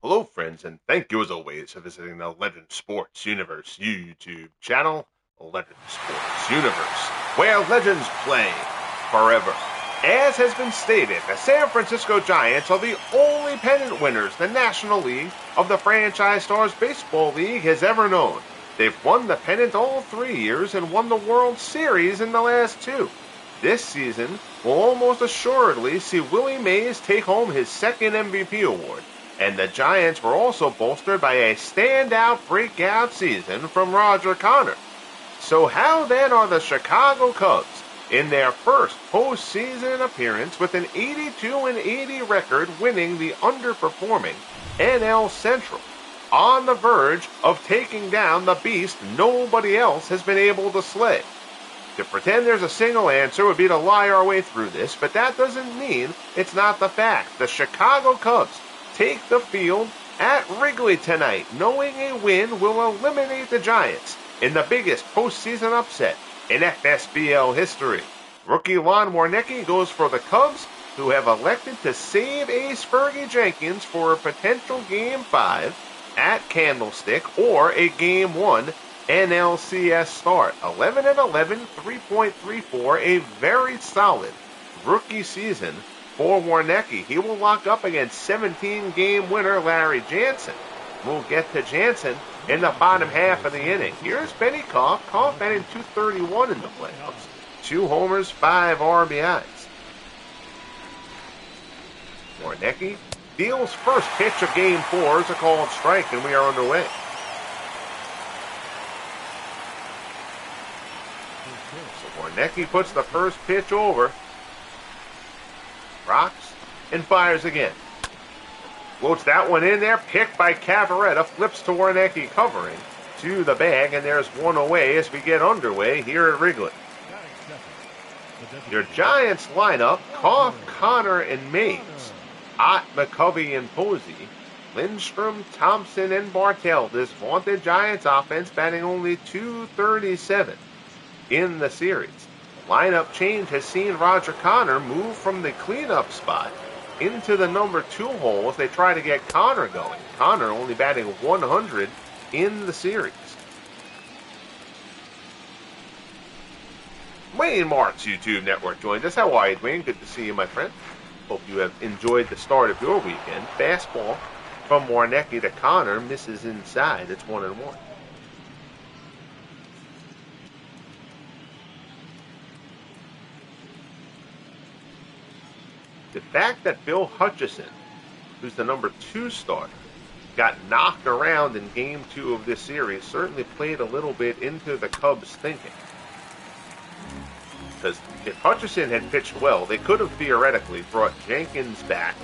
Hello, friends, and thank you as always for visiting the Legend Sports Universe YouTube channel, Legend Sports Universe, where legends play forever. As has been stated, the San Francisco Giants are the only pennant winners the National League of the Franchise Stars Baseball League has ever known. They've won the pennant all 3 years and won the World Series in the last 2. This season will almost assuredly see Willie Mays take home his second MVP award. And the Giants were also bolstered by a standout breakout season from Roger Connor. So how then are the Chicago Cubs in their first postseason appearance with an 82-80 record winning the underperforming NL Central, on the verge of taking down the beast nobody else has been able to slay? To pretend there's a single answer would be to lie our way through this, but that doesn't mean it's not the fact. The Chicago Cubs take the field at Wrigley tonight, knowing a win will eliminate the Giants in the biggest postseason upset in FSBL history. Rookie Lon Warnecki goes for the Cubs, who have elected to save ace Fergie Jenkins for a potential Game 5 at Candlestick or a Game 1 NLCS start. 11-11, 3.34, a very solid rookie season for Warnecki. He will lock up against 17-game winner Larry Jansen. We'll get to Jansen in the bottom half of the inning. Here's Benny Koff. Koff batting .231 in the playoffs. 2 homers, 5 RBIs. Warnecki deals first pitch of Game 4 as a called strike, and we are underway. So Warnecki puts the first pitch over, rocks, and fires again. Floats that one in there, picked by Cavaretta, flips to Warnecki covering to the bag, and there's one away as we get underway here at Wrigley. Your Giants lineup: Koff, Connor, and Mays, Ott, McCovey, and Posey, Lindstrom, Thompson, and Bartell. This vaunted Giants offense batting only .237 in the series. Lineup change has seen Roger Connor move from the cleanup spot into the number 2 hole as they try to get Connor going. Connor only batting 100 in the series. Wayne Marks YouTube Network joined us. How are you, Wayne? Good to see you, my friend. Hope you have enjoyed the start of your weekend. Fastball from Warnecki to Connor misses inside. It's 1-1. The fact that Bill Hutchison, who's the number 2 starter, got knocked around in Game 2 of this series certainly played a little bit into the Cubs' thinking. Because if Hutchison had pitched well, they could have theoretically brought Jenkins back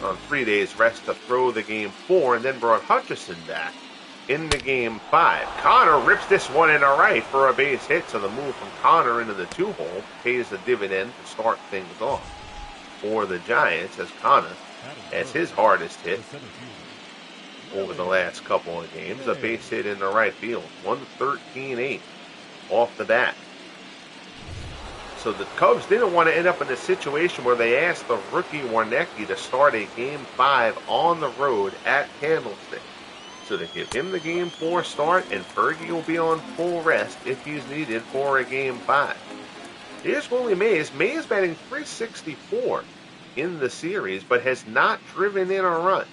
on 3 days rest to throw the Game 4 and then brought Hutchison back in the Game 5. Connor rips this one in the right for a base hit, so the move from Connor into the 2 hole pays the dividend to start things off for the Giants, as Connor has his hardest hit over the last couple of games, a base hit in the right field. 113-8 off the bat. So the Cubs didn't want to end up in a situation where they asked the rookie Warnecki to start a Game 5 on the road at Candlestick. So they give him the Game 4 start, and Fergie will be on full rest if he's needed for a Game 5. Here's Willie Mays. Mays batting .364 in the series, but has not driven in a run.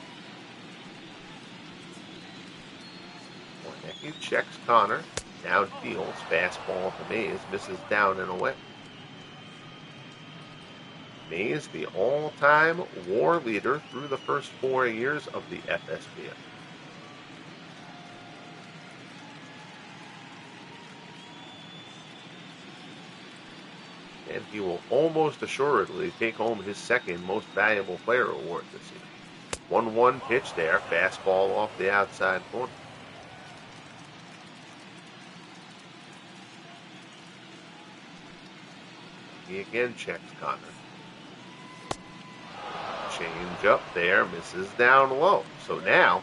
Warnecki checks Connor. Downfield, fastball to Mays, misses down and away. Mays, the all-time WAR leader through the first 4 years of the FSBL. And he will almost assuredly take home his second most valuable player award this year. 1-1 pitch there, fastball off the outside corner. He again checks Connor. Change up there, misses down low. So now,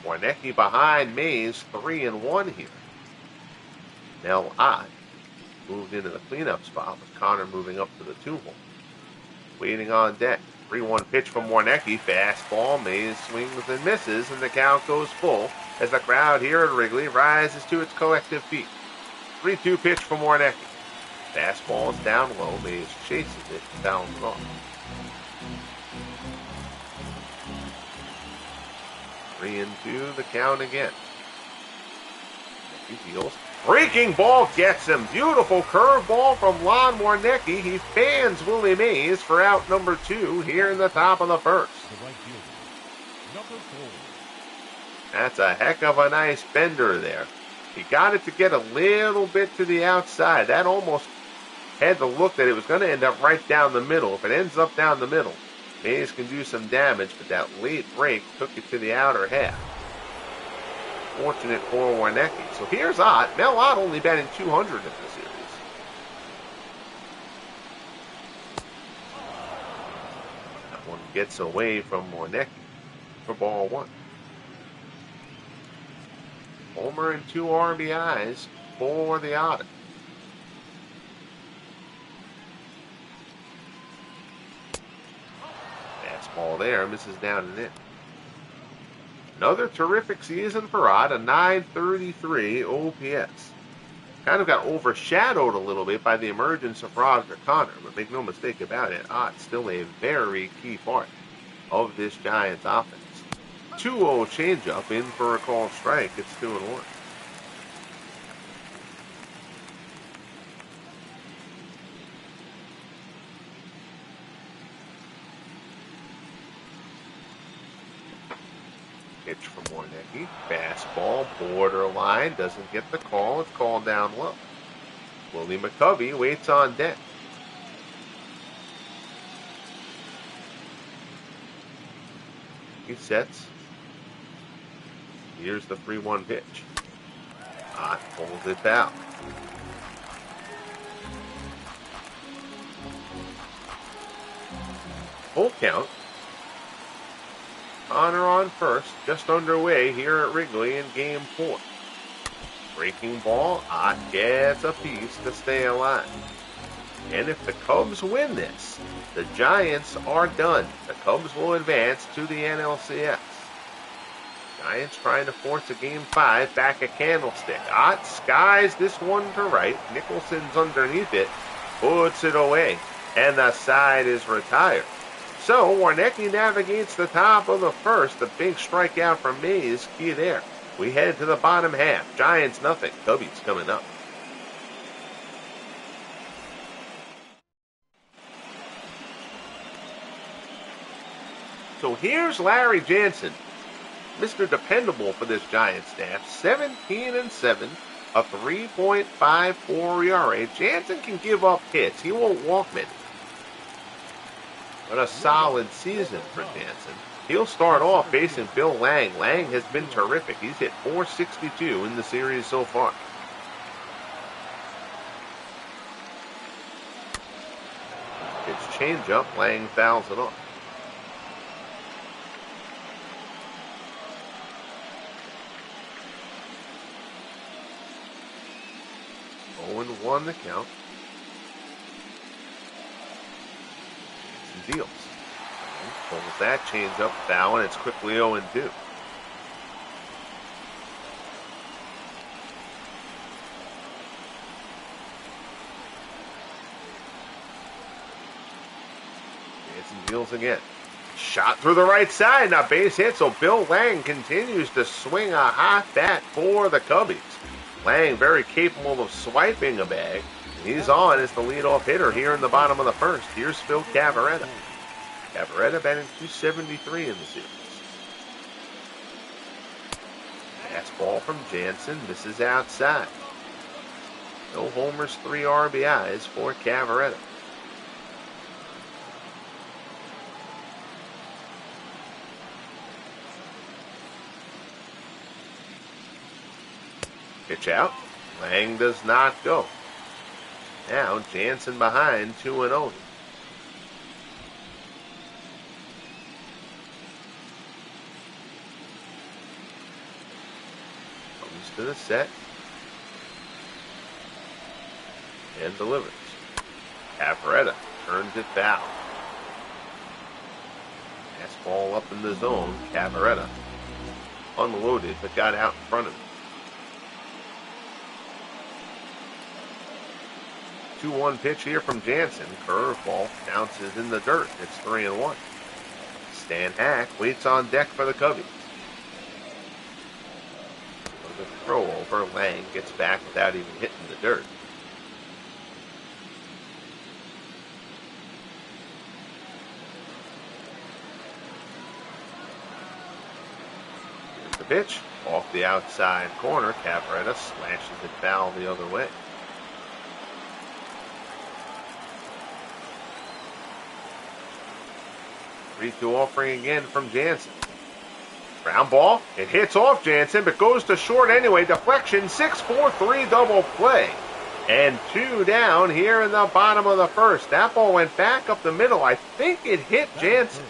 Warnecki behind Mays, 3-1 here. Mel Ott moved into the cleanup spot with Connor moving up to the 2 hole. Waiting on deck. 3-1 pitch from Warnecki. Fastball. Mays swings and misses, and the count goes full as the crowd here at Wrigley rises to its collective feet. 3-2 pitch from Warnecki. Fastball is down low. Mays chases it and fouls it off. 3-2 the count again. He deals. Breaking ball gets him. Beautiful curveball from Lon Warnecki. He fans Willie Mays for out number 2 here in the top of the first. Number 4. That's a heck of a nice bender there. He got it to get a little bit to the outside. That almost had the look that it was going to end up right down the middle. If it ends up down the middle, Mays can do some damage, but that late break took it to the outer half. Fortunate for Warnecki. So here's Ott. Mel Ott only batting 200 in the series. That one gets away from Warnecki for ball 1. Homer and 2 RBIs for the Otter. Fastball there, misses down and in. Another terrific season for Ott, a 933 OPS. Kind of got overshadowed a little bit by the emergence of Roger Connor, but make no mistake about it, Ott's still a very key part of this Giants offense. 2-0 changeup in for a called strike. It's 2-1. Pitch from Warnecki. Fastball, borderline. Doesn't get the call. It's called down low. Willie McCovey waits on deck. He sets. Here's the 3-1 pitch. Ott pulls it down. Full count. Connor on first, just underway here at Wrigley in Game 4. Breaking ball, Ott gets a piece to stay alive. And if the Cubs win this, the Giants are done. The Cubs will advance to the NLCS. Giants trying to force a Game 5 back at Candlestick. Ott skies this one to right. Nicholson's underneath it, puts it away, and the side is retired. So Warnecki navigates the top of the first. The big strikeout from Mays, key there. We head to the bottom half. Giants nothing. Cubbies coming up. So here's Larry Jansen, Mr. Dependable for this Giants staff. 17-7, a 3.54 ERA. Jansen can give up hits. He won't walk many. But a solid season for Jansen. He'll start off facing Bill Lang. Lang has been terrific. He's hit .462 in the series so far. It's changeup. Lang fouls it off. Oh, and 1 the count. Deals. Pulls that changeup foul, and it's quickly 0-2. Jansen deals again. Shot through the right side. Now base hit, so Bill Lang continues to swing a hot bat for the Cubbies. Lang very capable of swiping a bag. He's on as the leadoff hitter here in the bottom of the first. Here's Phil Cavarretta. Cavarretta batting .273 in the series. Fastball from Jansen. Misses outside. No homers, 3 RBIs for Cavarretta. Pitch out. Lang does not go. Now Jansen behind 2-0. Comes to the set. And delivers. Cavarretta turns it foul. Fastball up in the zone. Cavaretta unloaded, but got out in front of him. 2-1 pitch here from Jansen. Curveball bounces in the dirt. It's 3-1. Stan Hack waits on deck for the Cubbies. The throw over. Lang gets back without even hitting the dirt. Here's the pitch. Off the outside corner. Cavaretta slashes it foul the other way. 3-2 offering again from Jansen. Ground ball. It hits off Jansen, but goes to short anyway. Deflection, 6-4-3 double play. And 2 down here in the bottom of the first. That ball went back up the middle. I think it hit Jansen.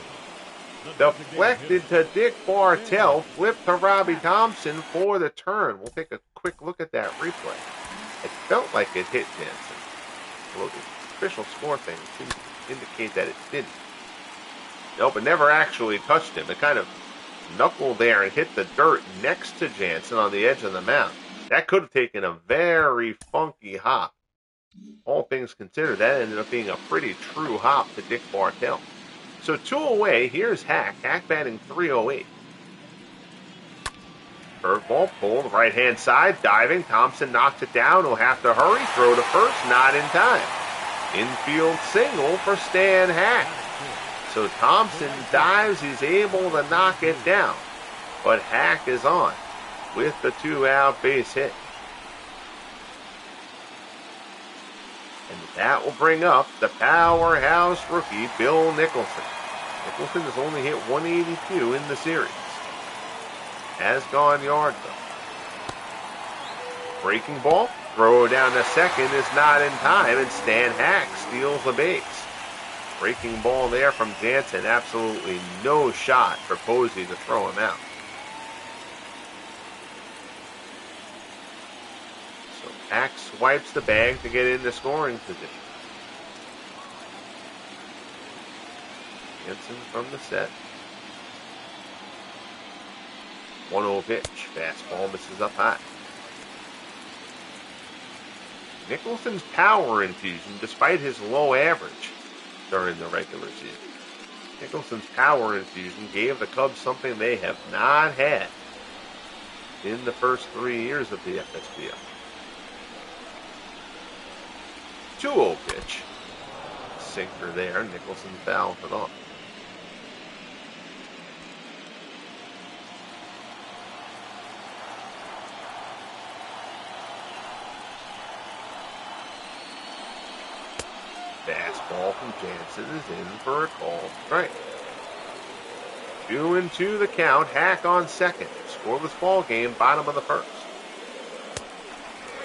Deflected to Dick Bartell. Flipped to Robbie Thompson for the turn. We'll take a quick look at that replay. It felt like it hit Jansen. Well, the official score thing seems to indicate that it didn't. Nope, it never actually touched him. It kind of knuckled there and hit the dirt next to Jansen on the edge of the mound. That could have taken a very funky hop. All things considered, that ended up being a pretty true hop to Dick Bartell. So 2 away, here's Hack. Hack batting .308. Curveball pulled, right-hand side, diving. Thompson knocks it down. He'll have to hurry. Throw to first, not in time. Infield single for Stan Hack. So Thompson dives, he's able to knock it down. But Hack is on with the 2-out base hit. And that will bring up the powerhouse rookie, Bill Nicholson. Nicholson has only hit 182 in the series. Has gone yard though. Breaking ball, throw down to second is not in time, and Stan Hack steals the base. Breaking ball there from Jansen. Absolutely no shot for Posey to throw him out. So Hack swipes the bag to get into scoring position. Jansen from the set. 1-0 pitch. Fastball misses up high. Nicholson's power infusion, despite his low average during the regular season. Nicholson's power infusion gave the Cubs something they have not had in the first 3 years of the FSBL. 2-0 pitch. Sinker there. Nicholson fouled it off. Fastball from Jansen is in for a call strike. 2-2 the count. Hack on second. Scoreless ball game, bottom of the first.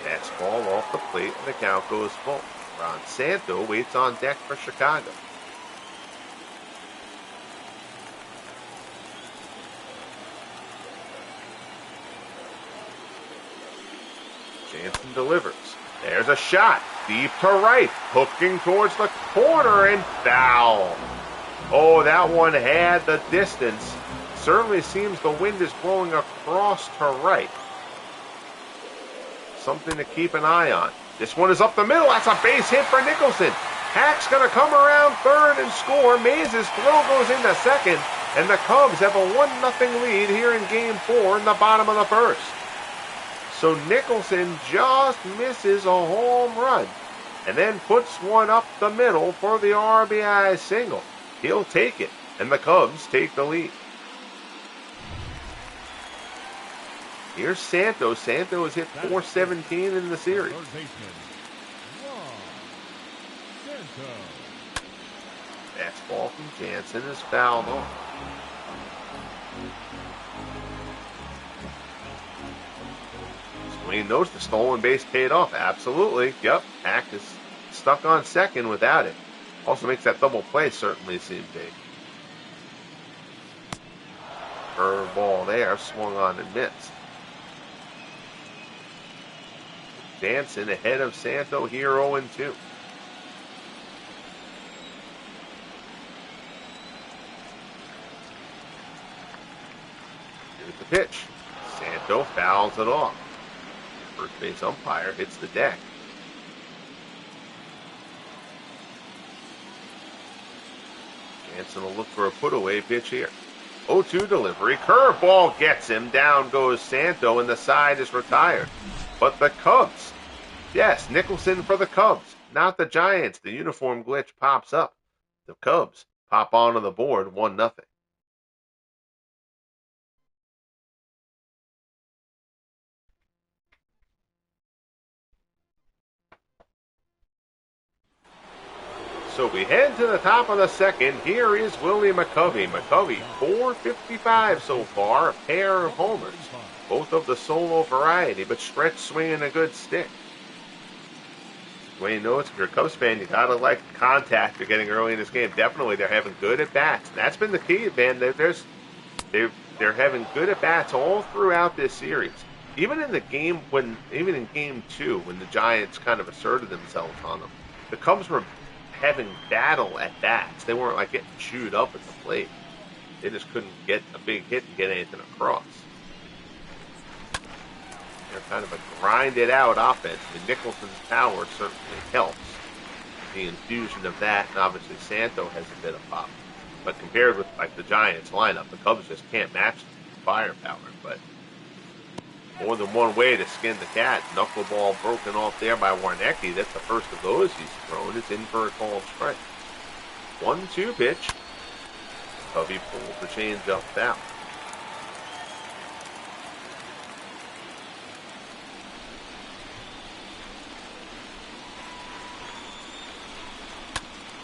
Fastball off the plate and the count goes full. Ron Santo waits on deck for Chicago. Jansen delivers. There's a shot. Deep to right. Hooking towards the corner and foul. Oh, that one had the distance. Certainly seems the wind is blowing across to right. Something to keep an eye on. This one is up the middle. That's a base hit for Nicholson. Hack's going to come around third and score. Mays' throw goes into second. And the Cubs have a 1-0 lead here in Game 4 in the bottom of the first. So Nicholson just misses a home run and then puts one up the middle for the RBI single. He'll take it, and the Cubs take the lead. Here's Santo. Santo has hit .417 in the series. Fastball from Jansen is fouled off. Swain knows the stolen base paid off. Absolutely. Yep. Hack is stuck on second without it. Also makes that double play certainly seem big. Curveball there. Swung on and missed. Jansen ahead of Santo here 0-2. Here's the pitch. Santo fouls it off. First base umpire hits the deck. Jansen will look for a put-away pitch here. 0-2 delivery. Curveball gets him. Down goes Santo, and the side is retired. But the Cubs. Yes, Nicholson for the Cubs, not the Giants. The uniform glitch pops up. The Cubs pop onto the board 1-0. So we head to the top of the second. Here is Willie McCovey. McCovey, 455 so far, a pair of homers. Both of the solo variety, but stretch swinging a good stick. Dwayne knows if you're a Cubs fan, you gotta like the contact you're getting early in this game. Definitely, they're having good at bats. And that's been the key, man. They're having good at bats all throughout this series. Even in game 2, when the Giants kind of asserted themselves on them, the Cubs were having battle at bats. They weren't like getting chewed up at the plate. They just couldn't get a big hit and get anything across. They're kind of a grinded out offense. And Nicholson's power certainly helps. The infusion of that, and obviously Santo has a bit of pop. But compared with like the Giants lineup, the Cubs just can't match the firepower. But more than one way to skin the cat. Knuckleball broken off there by Warnecki. That's the first of those he's thrown. It's in for a called strike. 1-2 pitch. Cubby pulls the changeup foul.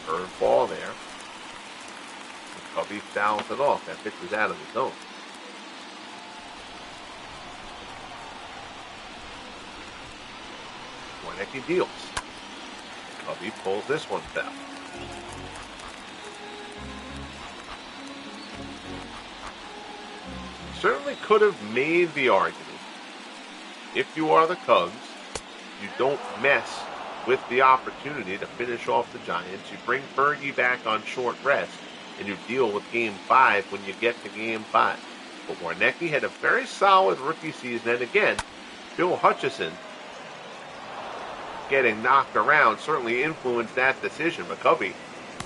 Curveball there. Cubby fouls it off. That pitch was out of the zone. Warnecki deals. Cubby pulls this one foul. Certainly could have made the argument. If you are the Cubs, you don't mess with the opportunity to finish off the Giants. You bring Fergie back on short rest, and you deal with Game 5 when you get to Game 5. But Warnecki had a very solid rookie season, and again, Bill Hutchison getting knocked around certainly influenced that decision. McCovey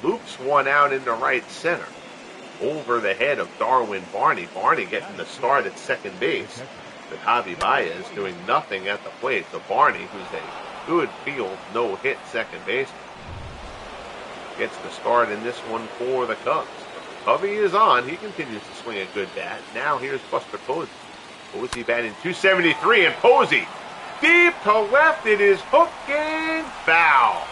loops one out into right center over the head of Darwin Barney. Barney getting the start at second base, but Javi Baez doing nothing at the plate. So Barney, who's a good field no-hit second baseman, gets the start in this one for the Cubs. Covey is on. He continues to swing a good bat. Now here's Buster Posey. Posey batting .273, and Posey deep to left. It is hooking foul.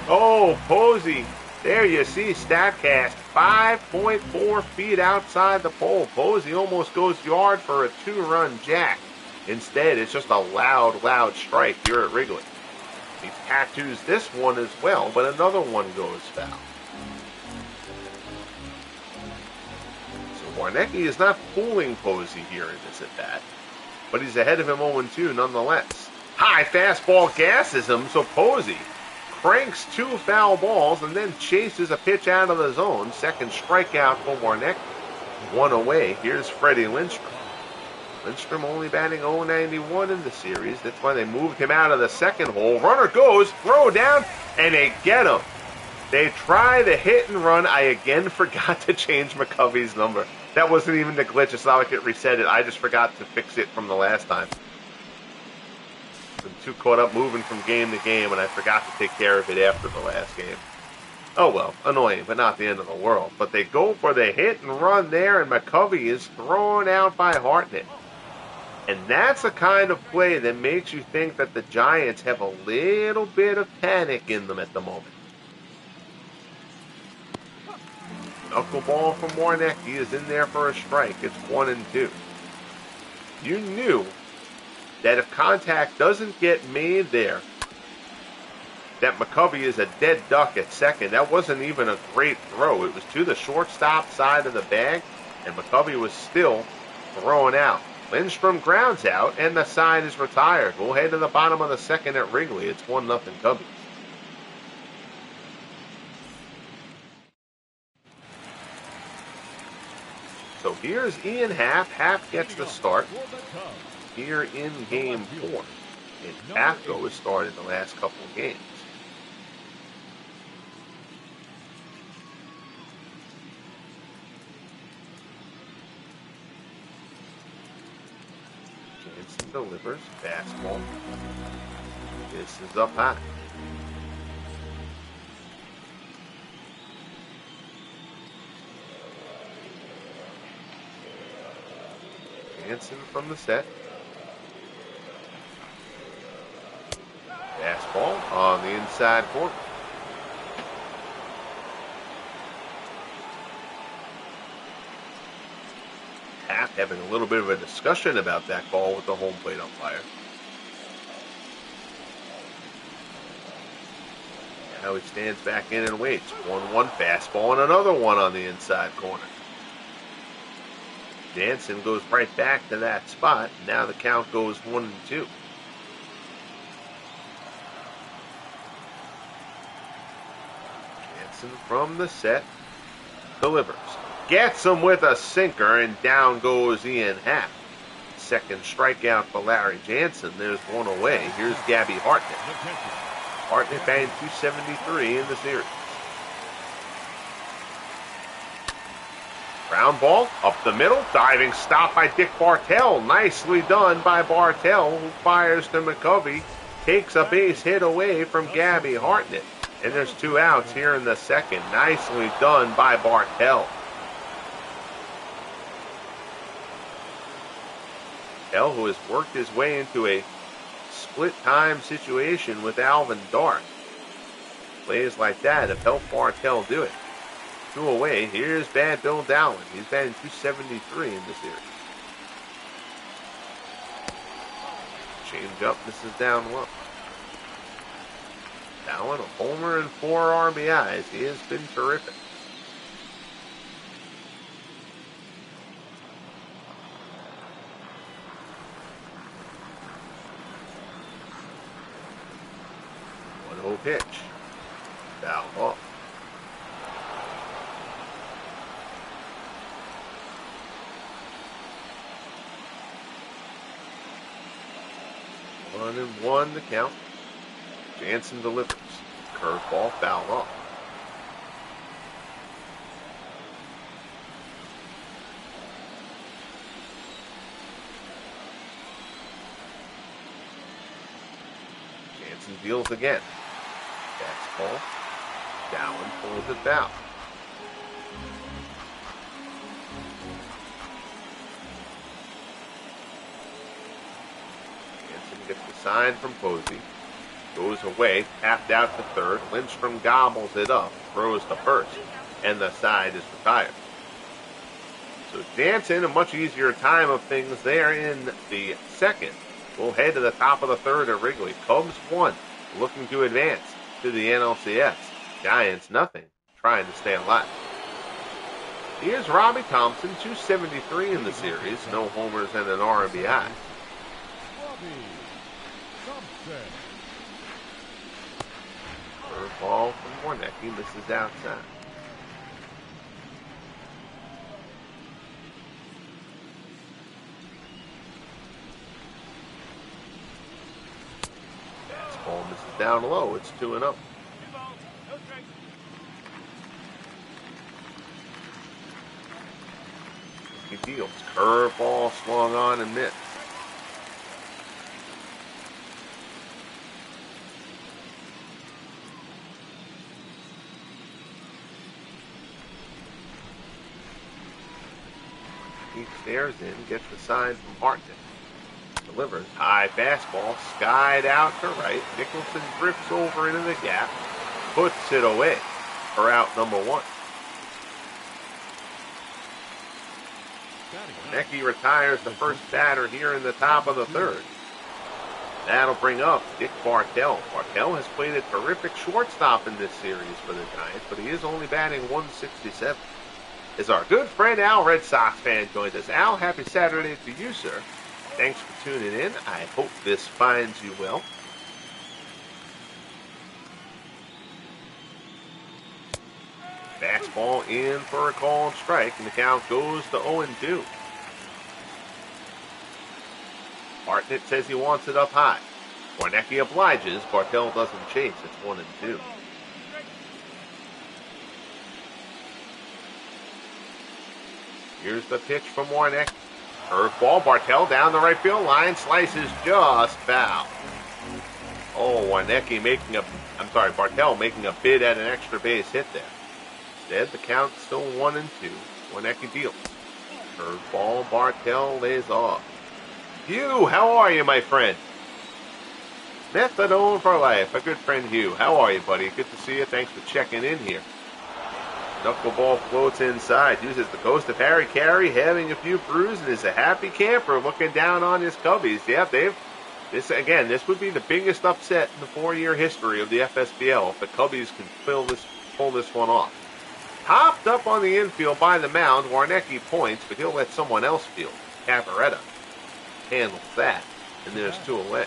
Oh, Posey. There you see StatCast. 5.4 feet outside the pole. Posey almost goes yard for a 2-run jack. Instead, it's just a loud strike here at Wrigley. He tattoos this one as well, but another one goes foul. So Warnecki is not fooling Posey here in this at-bat, but he's ahead of him 0-2 nonetheless. High fastball gasses him, so Posey cranks 2 foul balls and then chases a pitch out of the zone. Second strikeout for Warnecki. 1 away. Here's Freddie Lindstrom. Lindstrom only batting .091 in the series. That's why they moved him out of the second hole. Runner goes, throw down, and they get him. They try the hit and run. I again forgot to change McCovey's number. That wasn't even the glitch. It's not like it reset it. I just forgot to fix it from the last time. I'm too caught up moving from game to game, and I forgot to take care of it after the last game. Oh well, annoying, but not the end of the world. But they go for the hit and run there, and McCovey is thrown out by Hartnett. And that's the kind of play that makes you think that the Giants have a little bit of panic in them at the moment. Knuckleball from Warnecki is in there for a strike. It's 1-2. You knew that if contact doesn't get made there, that McCovey is a dead duck at second. That wasn't even a great throw. It was to the shortstop side of the bag, and McCovey was still thrown out. Lindstrom grounds out, and the side is retired. We'll head to the bottom of the second at Wrigley. It's 1-0 Cubbies. So here's Ian Happ. Happ gets the start For the Cubs, here in Game 4. And Haffco has started the last couple of games. Jansen delivers. Fastball. This is up high. Jansen from the set. Fastball on the inside corner. Happ having a little bit of a discussion about that ball with the home plate umpire. Now he stands back in and waits. 1-1 fastball and another one on the inside corner. Jansen goes right back to that spot. Now the count goes 1-2. Jansen from the set delivers. Gets him with a sinker, and down goes Ian Happ. Second strikeout for Larry Jansen. There's one away. Here's Gabby Hartnett. Hartnett batting .273 in the series. Ground ball up the middle. Diving stop by Dick Bartell. Nicely done by Bartell, who fires to McCovey. Takes a base hit away from Gabby Hartnett. And there's 2 outs here in the second. Nicely done by Bartell. Bartell, who has worked his way into a split-time situation with Alvin Dark. Plays like that have helped Bartell do it. 2 away. Here's Bad Bill Dowling. He's batting .273 in the series. Change up. This is down low. Dowling, a homer and 4 RBIs. He has been terrific. Pitch. Foul off. One and one the count. Jansen delivers. Curveball, foul off. Jansen deals again. Fastball. Dowling pulls it down. Jansen gets the sign from Posey. Goes away, tapped out to third. Lindstrom gobbles it up, throws to first, and the side is retired. So Jansen, a much easier time of things there in the second. We'll head to the top of the third at Wrigley. Cubs 1, looking to advance to the NLCS. Giants nothing, trying to stay alive. Here's Robbie Thompson, .273 in the series, no homers and an RBI. Curveball from Warnecke, misses outside. Fastball misses down low. It's 2-0. He deals. Curveball swung on and missed. He stares in, gets the sign from Hartnett. Delivers. High fastball, skied out to right. Nicholson drifts over into the gap, puts it away for out number 1. Warnecke retires the first batter here in the top of the third. That'll bring up Dick Bartell. Bartell has played a terrific shortstop in this series for the Giants, but he is only batting .167. As our good friend Al, Red Sox fan, joins us. Al, happy Saturday to you, sir. Thanks for tuning in. I hope this finds you well. Fastball in for a called strike, and the count goes to 0-2. Hartnett says he wants it up high. Warnecki obliges. Bartell doesn't chase. It's 1-2. Here's the pitch from Warnecki. Curveball. Bartell down the right field line. Slices just foul. Oh, Bartell making a bid at an extra base hit there. Instead, the count's still 1-2. Warnecki deals. Curveball. Bartell lays off. Hugh, how are you, my friend? Methadone for life. A good friend, Hugh. How are you, buddy? Good to see you. Thanks for checking in here. Knuckleball floats inside. Uses the ghost of Harry Carey, having a few brews, and is a happy camper looking down on his Cubbies. Yeah, Dave. This would be the biggest upset in the 4-year history of the FSBL if the Cubbies can pull this one off. Popped up on the infield by the mound. Warnecki points, but he'll let someone else field. Cavaretta handles that, and there's 2 away.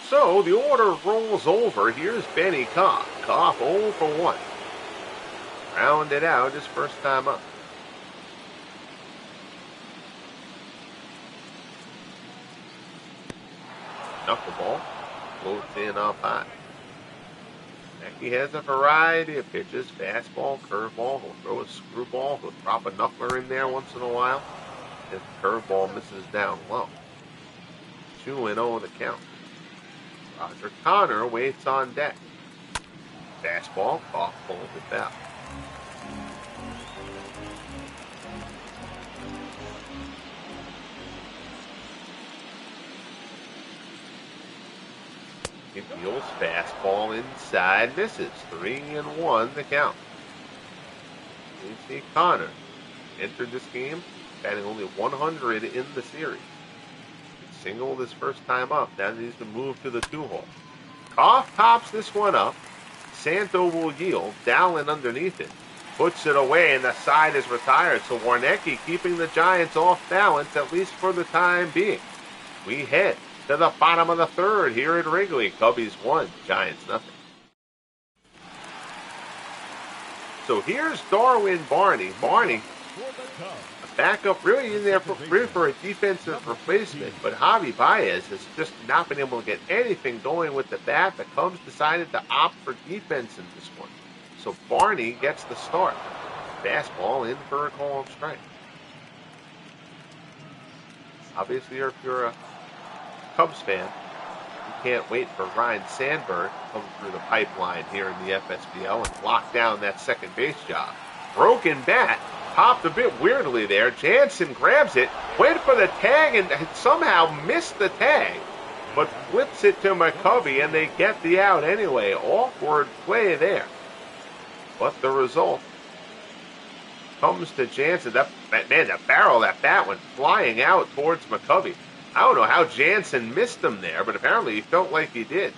So the order rolls over. Here's Benny Koff. Koff 0 for 1. Rounded out his first time up. Knuckleball floats in up high. He has a variety of pitches. Fastball, curveball. He'll throw a screwball. He'll drop a knuckler in there once in a while. If the curveball misses down low. 2-0 the count. Roger Connor waits on deck. Fastball, Koff pulls it out. He deals fastball inside, misses. 3-1 the count. AC Connor entered this game batting only 100 in the series. He singled his first time up. Now he's to move to the 2-hole. Koff pops this one up. Santo will yield. Dowling underneath it. Puts it away, and the side is retired. So Warnecki keeping the Giants off balance, at least for the time being. We head to the bottom of the 3rd here at Wrigley. Cubbies 1, Giants nothing. So here's Darwin Barney. Barney, a backup, really in there for a defensive replacement, but Javi Baez has just not been able to get anything going with the bat. The Cubs decided to opt for defense in this one. So Barney gets the start. Fastball in for a called strike. Obviously, if you're a Cubs fan, you can't wait for Ryan Sandberg to come through the pipeline here in the FSBL and lock down that second base job. Broken bat, popped a bit weirdly there. Jansen grabs it, went for the tag, and somehow missed the tag, but flips it to McCovey, and they get the out anyway. Awkward play there. But the result comes to Jansen. The barrel of that bat went flying out towards McCovey. I don't know how Jansen missed him there, but apparently he felt like he did.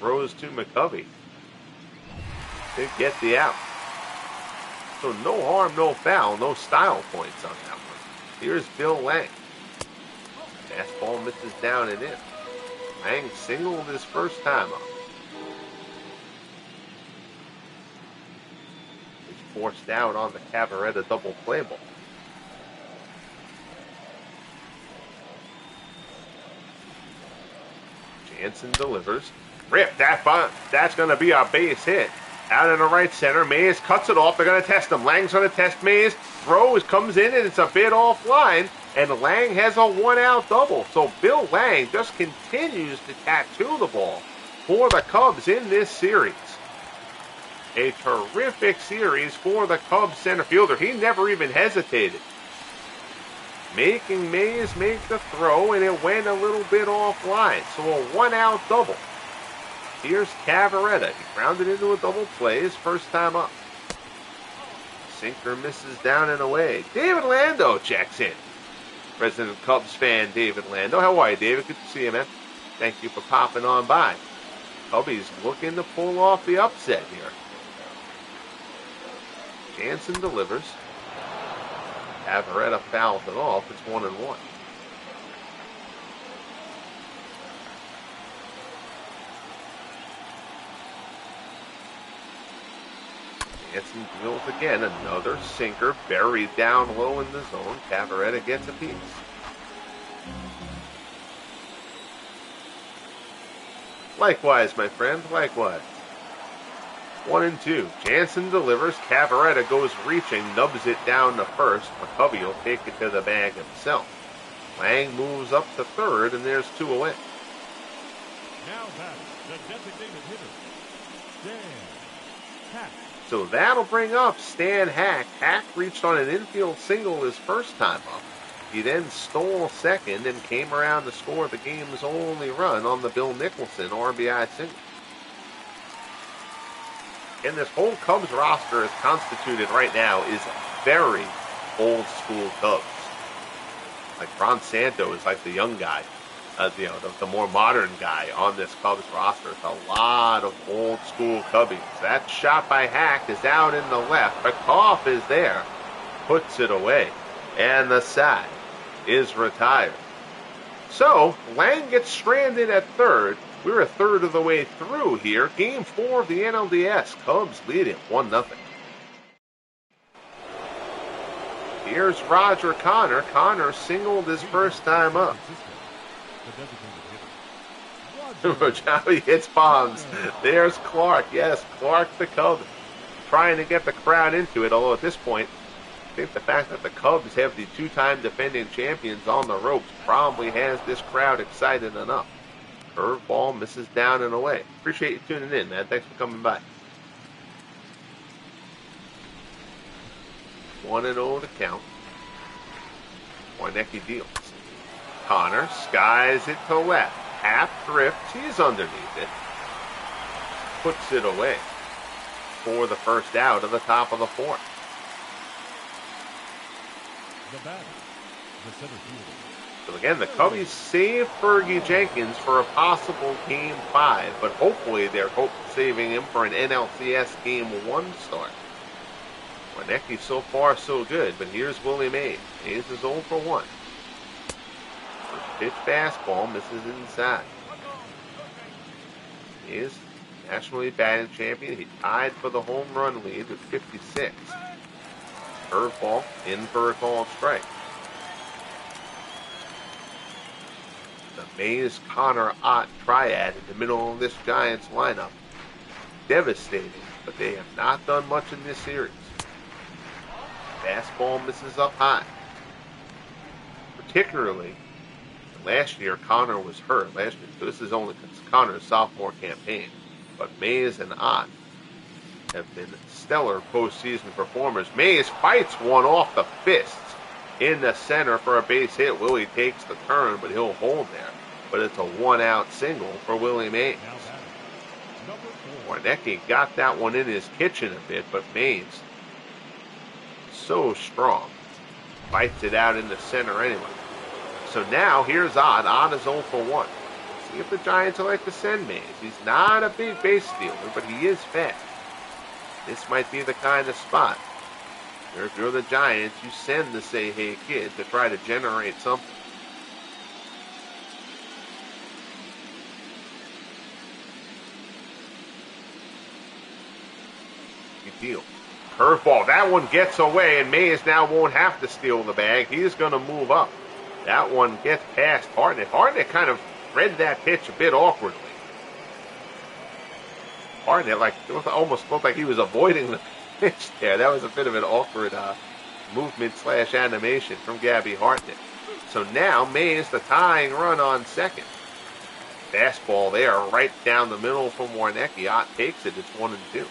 Throws to McCovey. They get the out. So no harm, no foul, no style points on that one. Here's Bill Lang. Fastball misses down and in. Lang singled his first time up. He's forced out on the Cavaretta double play ball. Jansen delivers. Rip, that's going to be a base hit. Out in the right center. Mays cuts it off. They're going to test him. Lang's going to test Mays. Throws, comes in, and it's a bit offline. And Lang has a 1-out double. So Bill Lang just continues to tattoo the ball for the Cubs in this series. A terrific series for the Cubs center fielder. He never even hesitated. Making Mays make the throw, and it went a little bit offline. So a 1-out double. Here's Cavaretta. He grounded into a double play his first time up. Sinker misses down and away. David Lando checks in. President Cubs fan David Lando. How are you, David? Good to see you, man. Thank you for popping on by. Cubbies looking to pull off the upset here. Jansen delivers. Cavaretta fouls it off. It's 1-1. Jansen deals again. Another sinker buried down low in the zone. Cavaretta gets a piece. Likewise, my friend, likewise. 1-2. Jansen delivers. Cavaretta goes reaching, nubs it down to first. McCovey will take it to the bag himself. Lang moves up to third, and there's 2 away. Now that's the designated hitter, Stan Hack. So that'll bring up Stan Hack. Hack reached on an infield single his first time up. He then stole second and came around to score the game's only run on the Bill Nicholson RBI single. And this whole Cubs roster is constituted right now is very old school Cubs. Like Ron Santo is like the young guy, the more modern guy on this Cubs roster. It's a lot of old school Cubbies. That shot by Hack is out in the left. Pekoff is there, puts it away, and the side is retired. So Lang gets stranded at third. We're a third of the way through here. Game 4 of the NLDS. Cubs lead it 1-0. Here's Roger Connor. Connor singled his first time up. Rajavi hits bombs. There's Clark. Yes, Clark the Cub trying to get the crowd into it. Although at this point, I think the fact that the Cubs have the 2-time defending champions on the ropes probably has this crowd excited enough. Curveball misses down and away. Appreciate you tuning in, man. Thanks for coming by. 1-0 to count. Warnecki deals. Connor skies it to left. Half drift. He's underneath it. Puts it away for the first out of the top of the 4th. The batter, the center fielder. So again, the Cubbies save Fergie Jenkins for a possible Game 5, but hopefully they're saving him for an NLCS Game 1 start. Warnecki so far so good, but here's Willie Mays. Mays is 0 for 1. First pitch fastball misses inside. He is National League batting champion. He tied for the home run lead with 56. Curveball in for a called strike. The Mays, Connor, Ott triad in the middle of this Giants lineup. Devastating, but they have not done much in this series. Fastball misses up high. Particularly, last year Connor was hurt. So this is only Connor's sophomore campaign. But Mays and Ott have been stellar postseason performers. Mays fights one off the fists in the center for a base hit. Willie takes the turn, but he'll hold there. But it's a 1-out single for Willie Mays. Warnecki got that one in his kitchen a bit, but Mays, so strong, fights it out in the center anyway. So now here's Ott. Ott is 0 for 1. See if the Giants would like to send Mays. He's not a big base stealer, but he is fast. This might be the kind of spot where if you're the Giants, you send the Say Hey kid to try to generate something. Good deal. Curveball. That one gets away, and Mays now won't have to steal the bag. He's going to move up. That one gets past Hartnett. Hartnett kind of read that pitch a bit awkwardly. Hartnett almost looked like he was avoiding the pitch there. That was a bit of an awkward movement/animation from Gabby Hartnett. So now Mays the tying run on second. Fastball there right down the middle from Warnecki. Ott takes it. It's 1-2.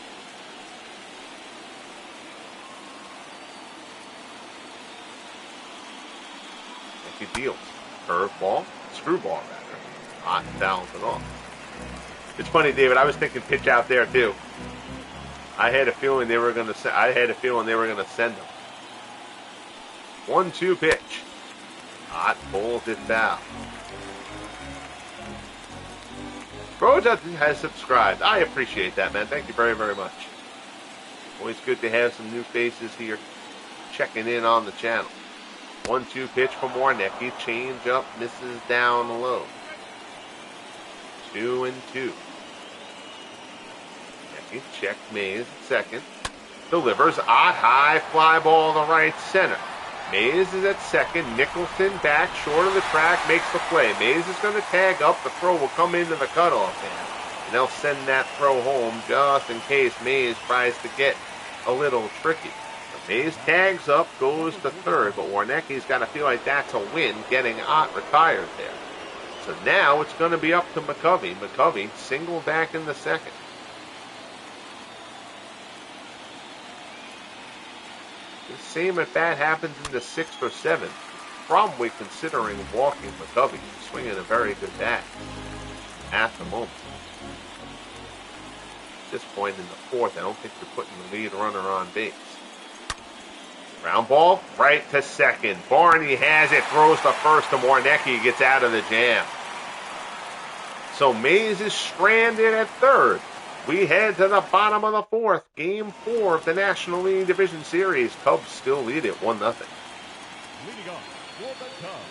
Warnecki deals. Curveball. Screwball rather. Ott fouls it off. It's funny, David. I was thinking pitch out there too. I had a feeling they were going to send him. 1-2 pitch. Ott pulls it foul. Broja has subscribed. I appreciate that, man. Thank you very, very much. Always good to have some new faces here checking in on the channel. 1-2 pitch from Warnecki. Change up, misses down low. 2-2. Check Mays at second. delivers. Odd high fly ball to right center. Mays is at second. Nicholson back short of the track, makes the play. Mays is going to tag up. The throw will come into the cutoff man, and they'll send that throw home just in case Mays tries to get a little tricky. But Mays tags up, goes to third, but Warnecki's got to feel like that's a win, getting Ott retired there. So now it's going to be up to McCovey. McCovey single back in the second. The same if that happens in the sixth or seventh. Probably considering walking McCovey. He's swinging a very good bat at the moment. At this point in the fourth, I don't think you're putting the lead runner on base. Ground ball, right to second. Barney has it, throws to first, and Warnecki gets out of the jam. So Mays is stranded at third. We head to the bottom of the fourth. Game 4 of the National League Division Series. Cubs still lead it 1-0. Leading off for the Cubs,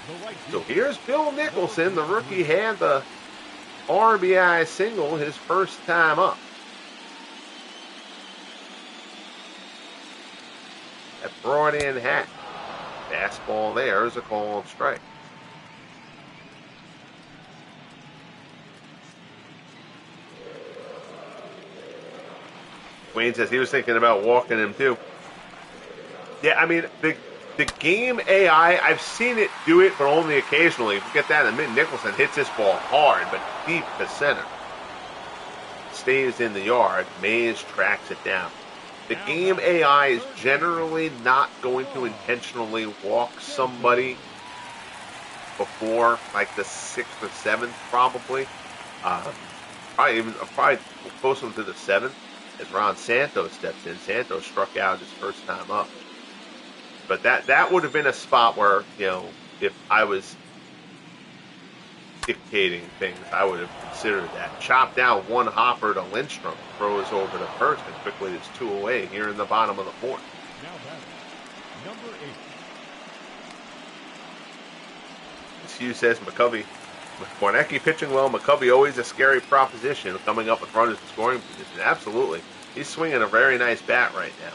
the right So fielder. here's Bill Nicholson. The rookie had the RBI single his first time up. That brought in Hack. Fastball there is a called strike. Wayne says he was thinking about walking him too. Yeah, I mean, the game AI, I've seen it do it, but only occasionally. If you get that in a minute, Nicholson hits this ball hard, but deep to center. Stays in the yard. Mays tracks it down. The game AI is generally not going to intentionally walk somebody before like the sixth or seventh, probably. Probably closer to the seventh. As Ron Santos steps in. Santos struck out his first time up. But that would have been a spot where, you know, if I was dictating things, I would have considered that. Chop down one hopper to Lindstrom, throws over to first, and quickly it's 2 away here in the bottom of the fourth. Now batting, number 8. Hughes says McCovey, Warnecki pitching well. McCovey always a scary proposition coming up with runners in scoring position. Absolutely. He's swinging a very nice bat right now.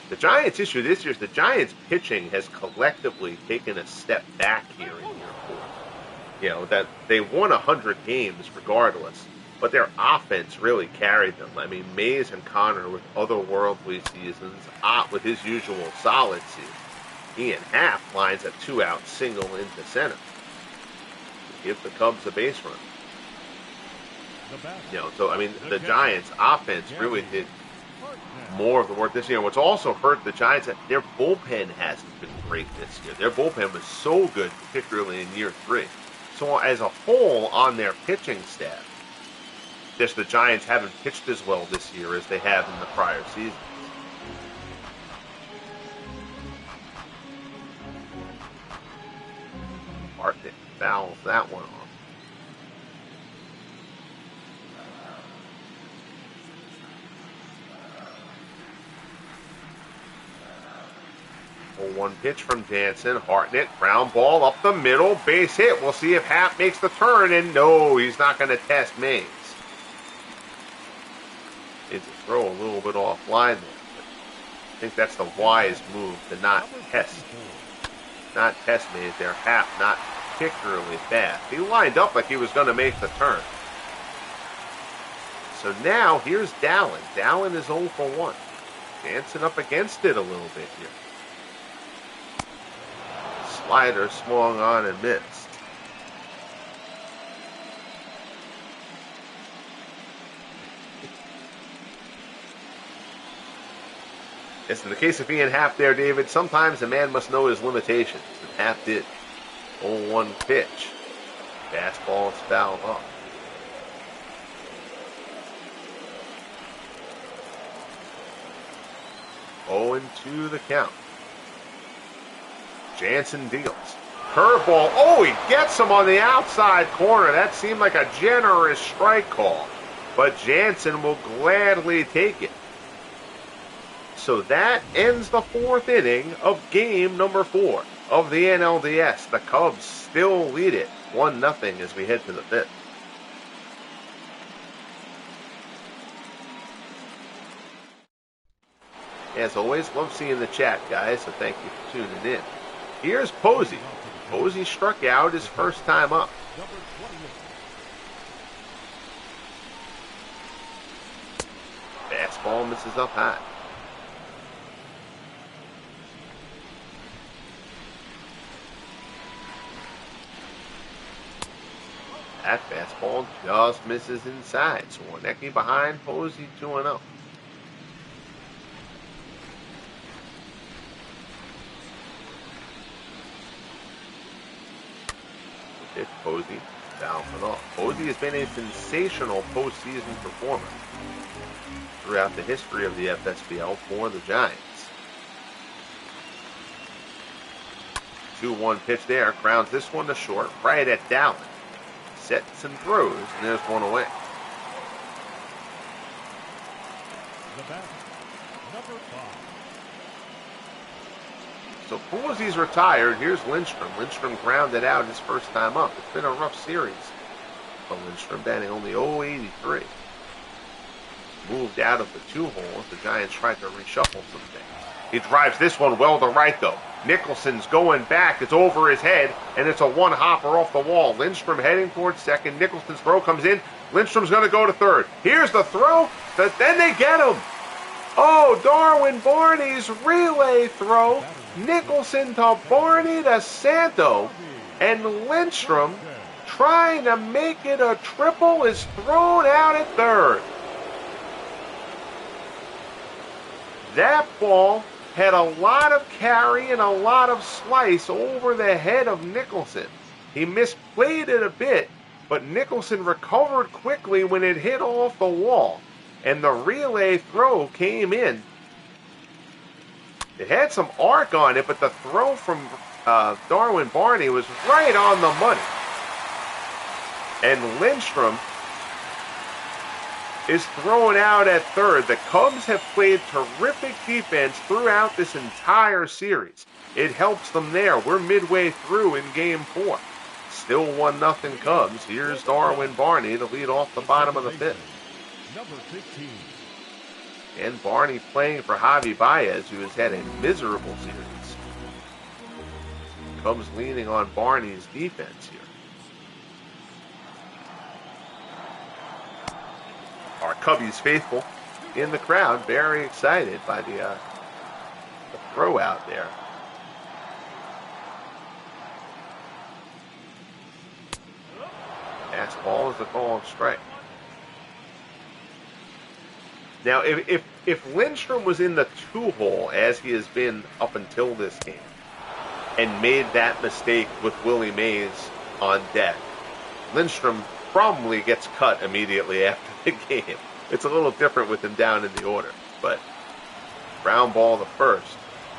The Giants' issue this year is the Giants' pitching has collectively taken a step back here in year 4. You know, that they won 100 games regardless, but their offense really carried them. I mean, Mays and Connor with otherworldly seasons, Ott with his usual solid season. Ian Happ lines a 2-out single into center to give the Cubs a base run. You know, so I mean, the Giants' offense really did more of the work this year. What's also hurt the Giants that their bullpen hasn't been great this year. Their bullpen was so good, particularly in year 3. So as a whole on their pitching staff, just the Giants haven't pitched as well this year as they have in the prior seasons. Hartnett fouls that one off. A 1 pitch from Jansen. Hartnett, ground ball up the middle, base hit. We'll see if Happ makes the turn, and no, he's not going to test Mays. Needs to throw a little bit offline there. But I think that's the wise move to not test Mays there. Happ not particularly fast. He lined up like he was going to make the turn. So now here's Dallin. Dallin is 0 for 1. Dancing up against it a little bit here. Slider swung on and missed. Yes, in the case of Ian Happ there, David, sometimes a man must know his limitations. And Happ did. 0-1 pitch. Fastball is fouled off. Oh, and 2 the count. Jansen deals. Curveball. Oh, he gets him on the outside corner. That seemed like a generous strike call. But Jansen will gladly take it. So that ends the 4th inning of game number 4 of the NLDS. The Cubs still lead it 1-0 as we head to the 5th. As always, love seeing the chat, guys, so thank you for tuning in. Here's Posey. Posey struck out his first time up. Number 28. Fastball misses up high. That fastball just misses inside. So Warnecki behind Posey 2-0. Pitch Posey, down and off. Posey has been a sensational postseason performer throughout the history of the FSBL for the Giants. 2-1 pitch there, grounds this one to short, right at Dowling. Sets and throws, and there's one away. The batter, number 5. So Posey's retired. Here's Lindstrom. Lindstrom grounded out his first time up. It's been a rough series for Lindstrom, batting only .083. Moved out of the 2-hole as the Giants tried to reshuffle some things. He drives this one well to right, though. Nicholson's going back. It's over his head, and it's a one-hopper off the wall. Lindstrom heading towards second. Nicholson's throw comes in. Lindstrom's going to go to third. Here's the throw. Then they get him. Oh, Darwin Barney's relay throw. Nicholson to Barney to Santo. And Lindstrom, trying to make it a triple, is thrown out at third. That ball had a lot of carry and a lot of slice over the head of Nicholson. He misplayed it a bit, but Nicholson recovered quickly when it hit off the wall, and the relay throw came in. It had some arc on it, but the throw from Darwin Barney was right on the money. And Lindstrom is thrown out at third. The Cubs have played terrific defense throughout this entire series. It helps them there. We're midway through in Game 4. Still 1-0 Cubs. Here's Darwin Barney to lead off the bottom of the fifth. Number 15. And Barney playing for Javi Baez, who has had a miserable series. Cubs leaning on Barney's defense here. Our Cubbies faithful in the crowd, very excited by the throw out there. Fastball is a call and strike. Now, if Lindstrom was in the 2-hole, as he has been up until this game, and made that mistake with Willie Mays on deck, Lindstrom probably gets cut immediately after the game. It's a little different with him down in the order, but ground ball to first.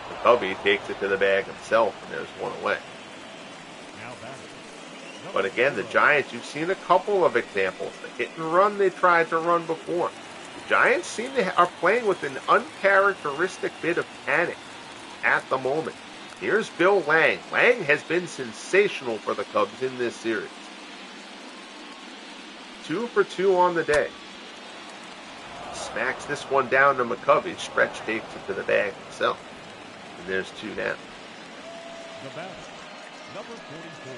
The Cubby takes it to the bag himself, and there's one away. But again, the Giants, you've seen a couple of examples. The hit and run they tried to run before. The Giants seem to are playing with an uncharacteristic bit of panic at the moment. Here's Bill Lang. Lang has been sensational for the Cubs in this series. 2 for 2 on the day. Smacks this one down to McCovey. Stretch takes it to the bag himself. And there's 2 down. The batter, number 44.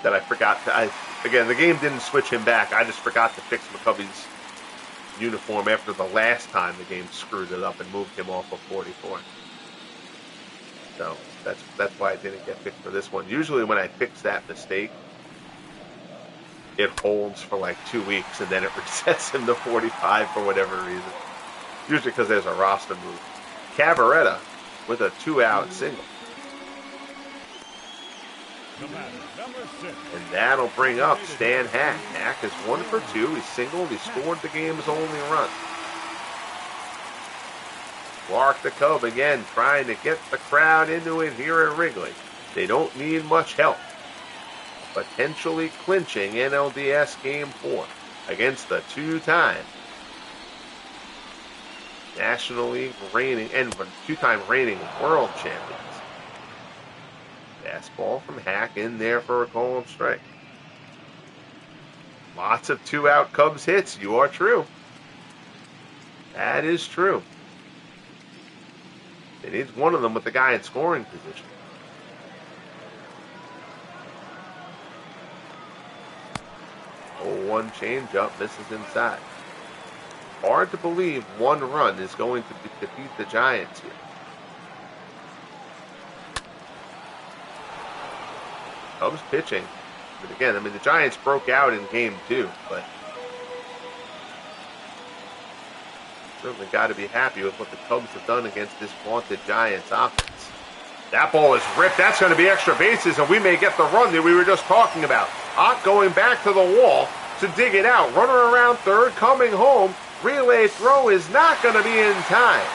That I forgot to, again, the game didn't switch him back. I just forgot to fix McCovey's uniform after the last time the game screwed it up and moved him off of 44. So that's why I didn't get fixed for this one. Usually when I fix that mistake, it holds for like 2 weeks and then it resets him to 45 for whatever reason. Usually because there's a roster move. Cavaretta with a 2-out single. And that'll bring up Stan Hack. Hack is 1 for 2. He singled. He scored the game's only run. Clark the Cub again trying to get the crowd into it here at Wrigley. They don't need much help. Potentially clinching NLDS Game 4 against the 2-time National League reigning and 2-time reigning world champions. Fastball from Hack in there for a call and strike. Lots of 2-out Cubs hits. You are true. That is true. They need one of them with the guy in scoring position. 0-1 changeup, misses inside. Hard to believe one run is going to defeat the Giants here. Cubs pitching. But again, I mean, the Giants broke out in game 2, but certainly got to be happy with what the Cubs have done against this vaunted Giants offense. That ball is ripped. That's going to be extra bases, and we may get the run that we were just talking about. Ott going back to the wall to dig it out. Runner around third, coming home. Relay throw is not going to be in time.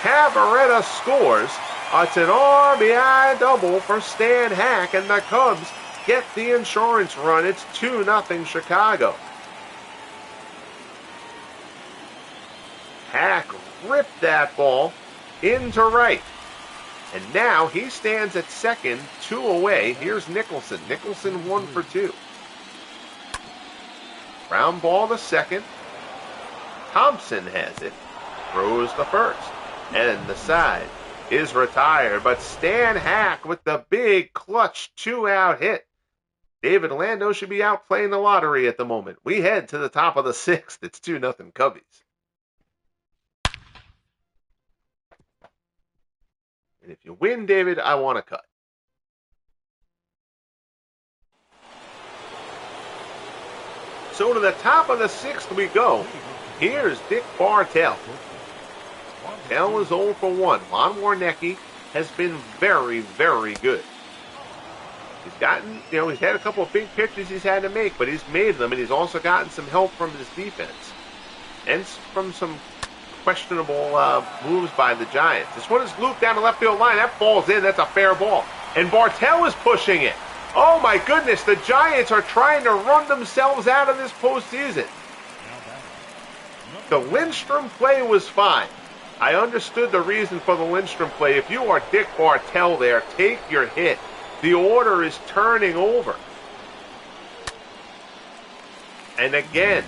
Cavaretta scores. It's an RBI double for Stan Hack, and the Cubs get the insurance run. It's 2-0 Chicago. Hack ripped that ball into right. And now he stands at second, 2 away. Here's Nicholson. Nicholson 1 for 2. Ground ball to second. Thompson has it. Throws the first. And the side is retired. But Stan Hack with the big clutch 2-out hit. David Lando should be out playing the lottery at the moment. We head to the top of the 6th. It's 2-0 Cubbies. And if you win, David, I want a cut. So to the top of the 6th we go. Here's Dick Bartell. Bartell is 0 for 1. Lon Warnecki has been very, very good. He's gotten, he's had a couple of big pitches he's had to make, but he's made them, and he's also gotten some help from his defense. And from some questionable moves by the Giants. This one is looped down the left field line. That ball's in. That's a fair ball. And Bartell is pushing it. Oh, my goodness. The Giants are trying to run themselves out of this postseason. The Lindstrom play was fine. I understood the reason for the Lindstrom play. If you are Dick Bartell there, take your hit. The order is turning over. And again,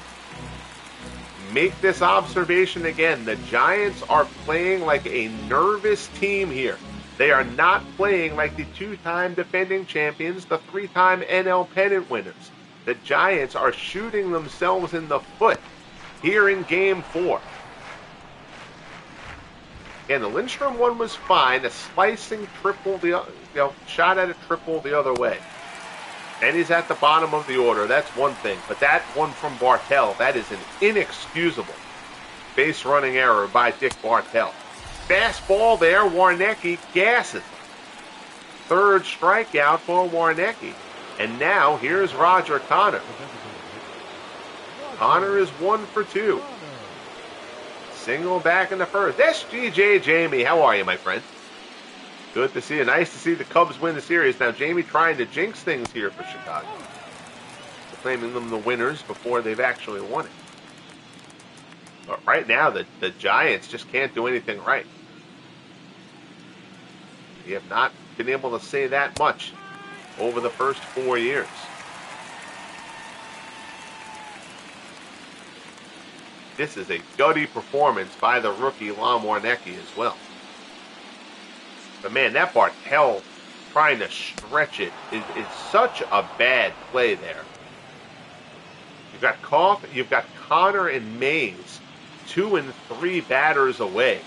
make this observation again. The Giants are playing like a nervous team here. They are not playing like the 2-time defending champions, the 3-time NL pennant winners. The Giants are shooting themselves in the foot here in Game 4. And the Lindstrom one was fine, a slicing triple, shot at a triple the other way. And he's at the bottom of the order. That's one thing. But that one from Bartell, that is an inexcusable base running error by Dick Bartell. Fastball there, Warnecki gasses. Third strikeout for Warnecki. And now here's Roger Connor. Connor is 1 for 2. Single back in the first. That's G.J. Jamie. How are you, my friend? Good to see you. Nice to see the Cubs win the series. Now, Jamie trying to jinx things here for Chicago. Claiming them the winners before they've actually won it. But right now, the Giants just can't do anything right. We have not been able to say that much over the first 4 years. This is a gutty performance by the rookie Lon Warnecki as well. But man, that Bartell trying to stretch it is such a bad play there. You've got Connor and Mays, 2 and 3 batters away.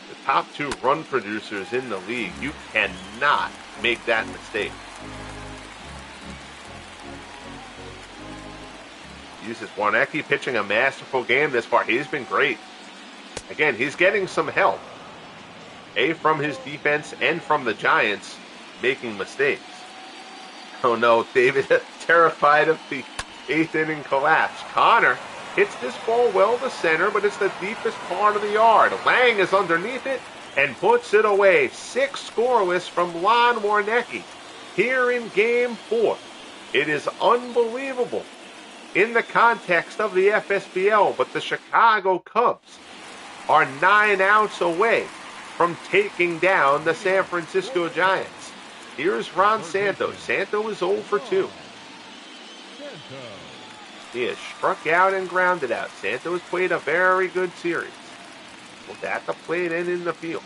The top 2 run producers in the league. You cannot make that mistake. Uses Warnecki pitching a masterful game this far. He's been great. Again, he's getting some help. From his defense and from the Giants making mistakes. Oh no, David terrified of the 8th inning collapse. Connor hits this ball well to center, but it's the deepest part of the yard. Lang is underneath it and puts it away. 6 scoreless from Lon Warnecki here in Game 4. It is unbelievable in the context of the FSBL, but the Chicago Cubs are 9 outs away from taking down the San Francisco Giants. Here's Ron Santos. Santos is 0 for 2. He has struck out and grounded out. Santos played a very good series, both at the plate and in the field.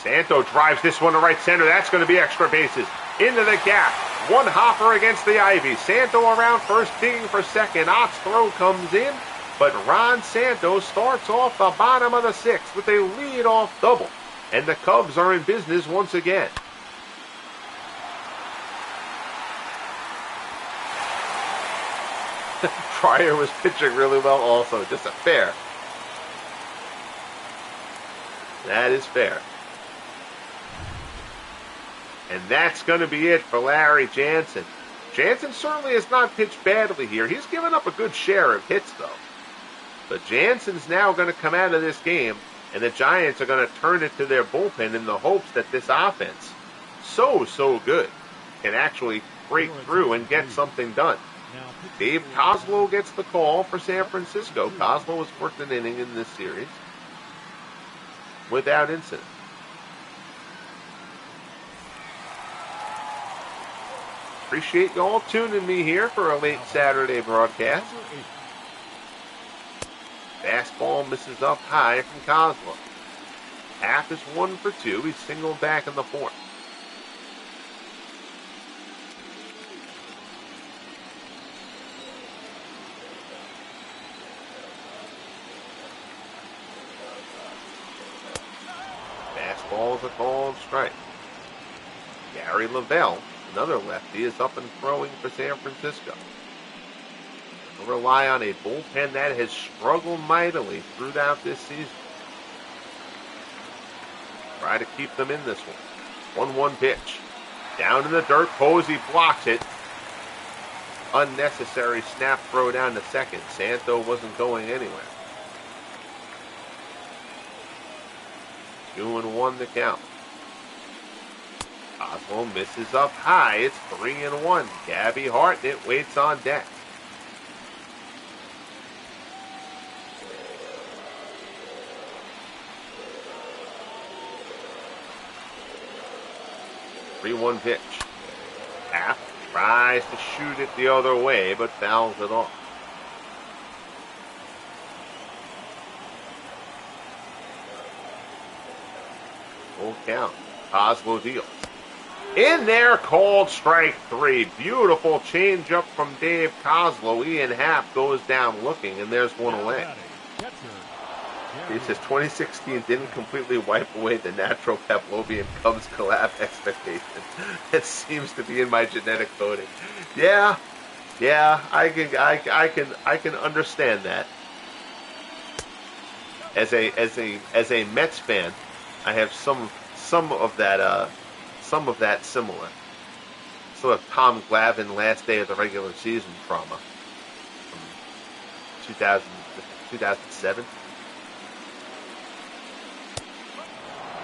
Santo drives this one to right center. That's going to be extra bases. Into the gap. One hopper against the ivy. Santo around first, digging for second. Ott's throw comes in, but Ron Santos starts off the bottom of the sixth with a lead-off double. And the Cubs are in business once again. Pryor was pitching really well also. Just a fair. That is fair. And that's going to be it for Larry Jansen. Jansen certainly has not pitched badly here. He's given up a good share of hits, though. But Jansen's now going to come out of this game, and the Giants are going to turn it to their bullpen in the hopes that this offense, so good, can actually break through and get something done. Dave Kozlow gets the call for San Francisco. Kozlow has worked an inning in this series without incident. Appreciate you all tuning me here for a late Saturday broadcast. Fastball misses up high from Kozlow. Happ is 1 for 2. He's singled back in the fourth. Fastball is a called strike. Gary Lavelle, another lefty, is up and throwing for San Francisco. They'll rely on a bullpen that has struggled mightily throughout this season. Try to keep them in this one. 1-1 pitch. Down in the dirt, Posey blocks it. Unnecessary snap throw down to second. Santo wasn't going anywhere. 2-1 the count. Kozlow misses up high. It's 3-1. Gabby Hartnett waits on deck. Three-one pitch. Happ tries to shoot it the other way, but fouls it off. Full count. Kozlow deals. In there, called strike 3. Beautiful changeup from Dave Kozlow. Ian Happ goes down looking, and there's one away. He says 2016 didn't completely wipe away the natural Pavlovian Cubs collab expectation. That seems to be in my genetic coding. Yeah, I can understand that. As a Mets fan, I have some of that similar. Sort of Tom Glavine last day of the regular season trauma from 2007.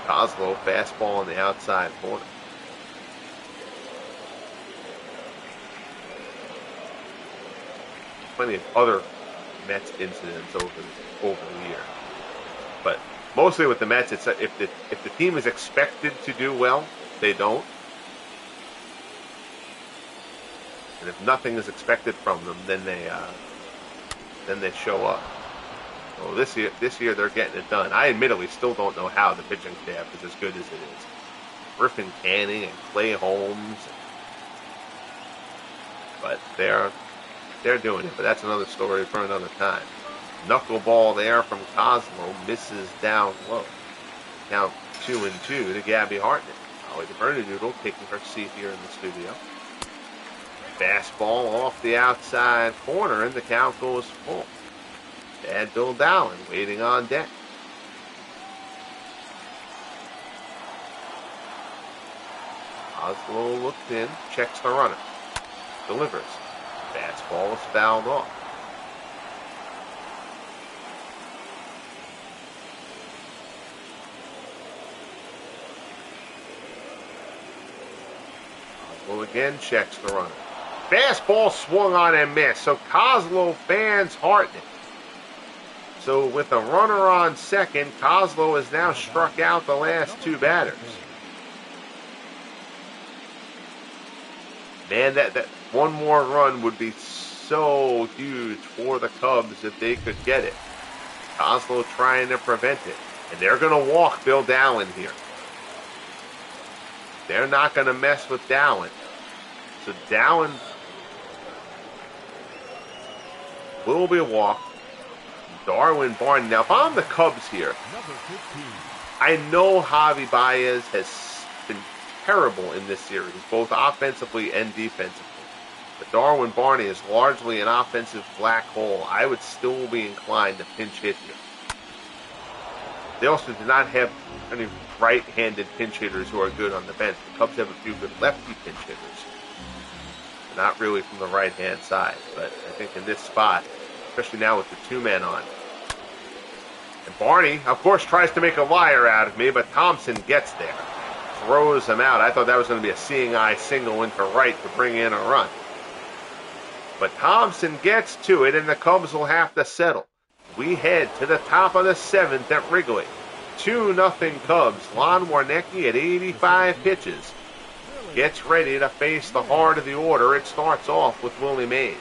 Kozlow, fastball on the outside corner. Plenty of other Mets incidents over the year, but mostly with the Mets, it's if the team is expected to do well, they don't, and if nothing is expected from them, then they show up. Well, this year they're getting it done. I admittedly still don't know how the pitching staff is as good as it is. Griffin Canning and Clay Holmes, but they're doing it. But that's another story for another time. Knuckleball there from Kozlow, misses down low. Now 2-2 to Gabby Hartnett. Holly the Bernedoodle taking her seat here in the studio. Fastball off the outside corner, and the count goes full. Bad Bill Dowling waiting on deck. Kozlow looks in, checks the runner. Delivers. Fastball is fouled off. Kozlow again checks the runner. Fastball swung on and missed. So Kozlow fans Hartnett. So with a runner on second, Kozlow has now struck out the last two batters. Man, that one more run would be so huge for the Cubs if they could get it. Kozlo trying to prevent it. And they're going to walk Bill Dowling here. They're not going to mess with Dowling. So Dowling will be walked. Darwin Barney. Now, if I'm the Cubs here, I know Javi Baez has been terrible in this series, both offensively and defensively. But Darwin Barney is largely an offensive black hole. I would still be inclined to pinch hit here. They also do not have any right-handed pinch hitters who are good on the bench. The Cubs have a few good lefty pinch hitters. Not really from the right-hand side, but I think in this spot, especially now with the two-man on. And Barney, of course, tries to make a liar out of me, but Thompson gets there. Throws him out. I thought that was going to be a seeing eye single into right to bring in a run. But Thompson gets to it, and the Cubs will have to settle. We head to the top of the 7th at Wrigley. 2-0 Cubs. Lon Warnecki at 85 pitches gets ready to face the heart of the order. It starts off with Willie Mays.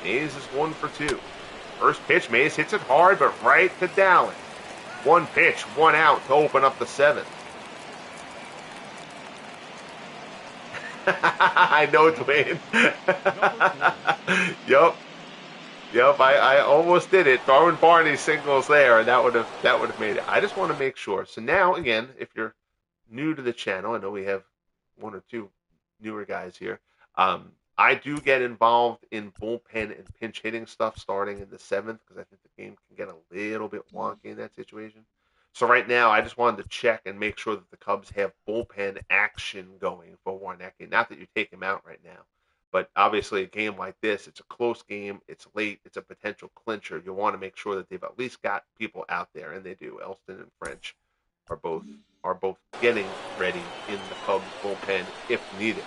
Mays is 1 for 2. First pitch, Mays hits it hard, but right to Dowling. 1 pitch, 1 out to open up the 7th. I know, Dwayne. Yep, I almost did it. Darwin Barney singles there, and that would have made it. I just want to make sure. So now, again, if you're new to the channel, I know we have 1 or 2 newer guys here. I do get involved in bullpen and pinch hitting stuff starting in the 7th because I think the game can get a little bit wonky in that situation. So right now, I just wanted to check and make sure that the Cubs have bullpen action going for Warnecki. Not that you take him out right now, but obviously a game like this, it's a close game, it's late, it's a potential clincher. You want to make sure that they've at least got people out there, and they do. Elston and French are both getting ready in the Cubs bullpen if needed.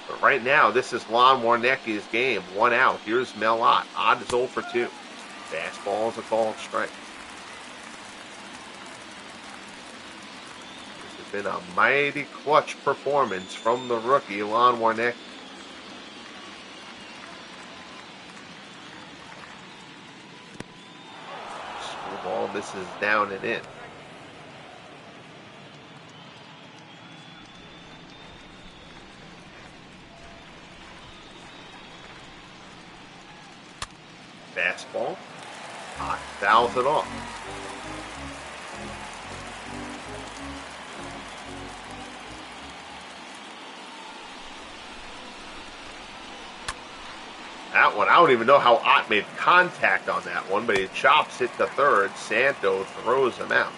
But right now, this is Lon Warnecki's game. 1 out. Here's Mel Ott. Ott is 0 for 2. Fastball is a called strike. This has been a mighty clutch performance from the rookie, Lon Warnecki. Screwball misses down and in. Fastball. Ott fouls it off. That one, I don't even know how Ott made contact on that one, but he chops it to third. Santo throws him out.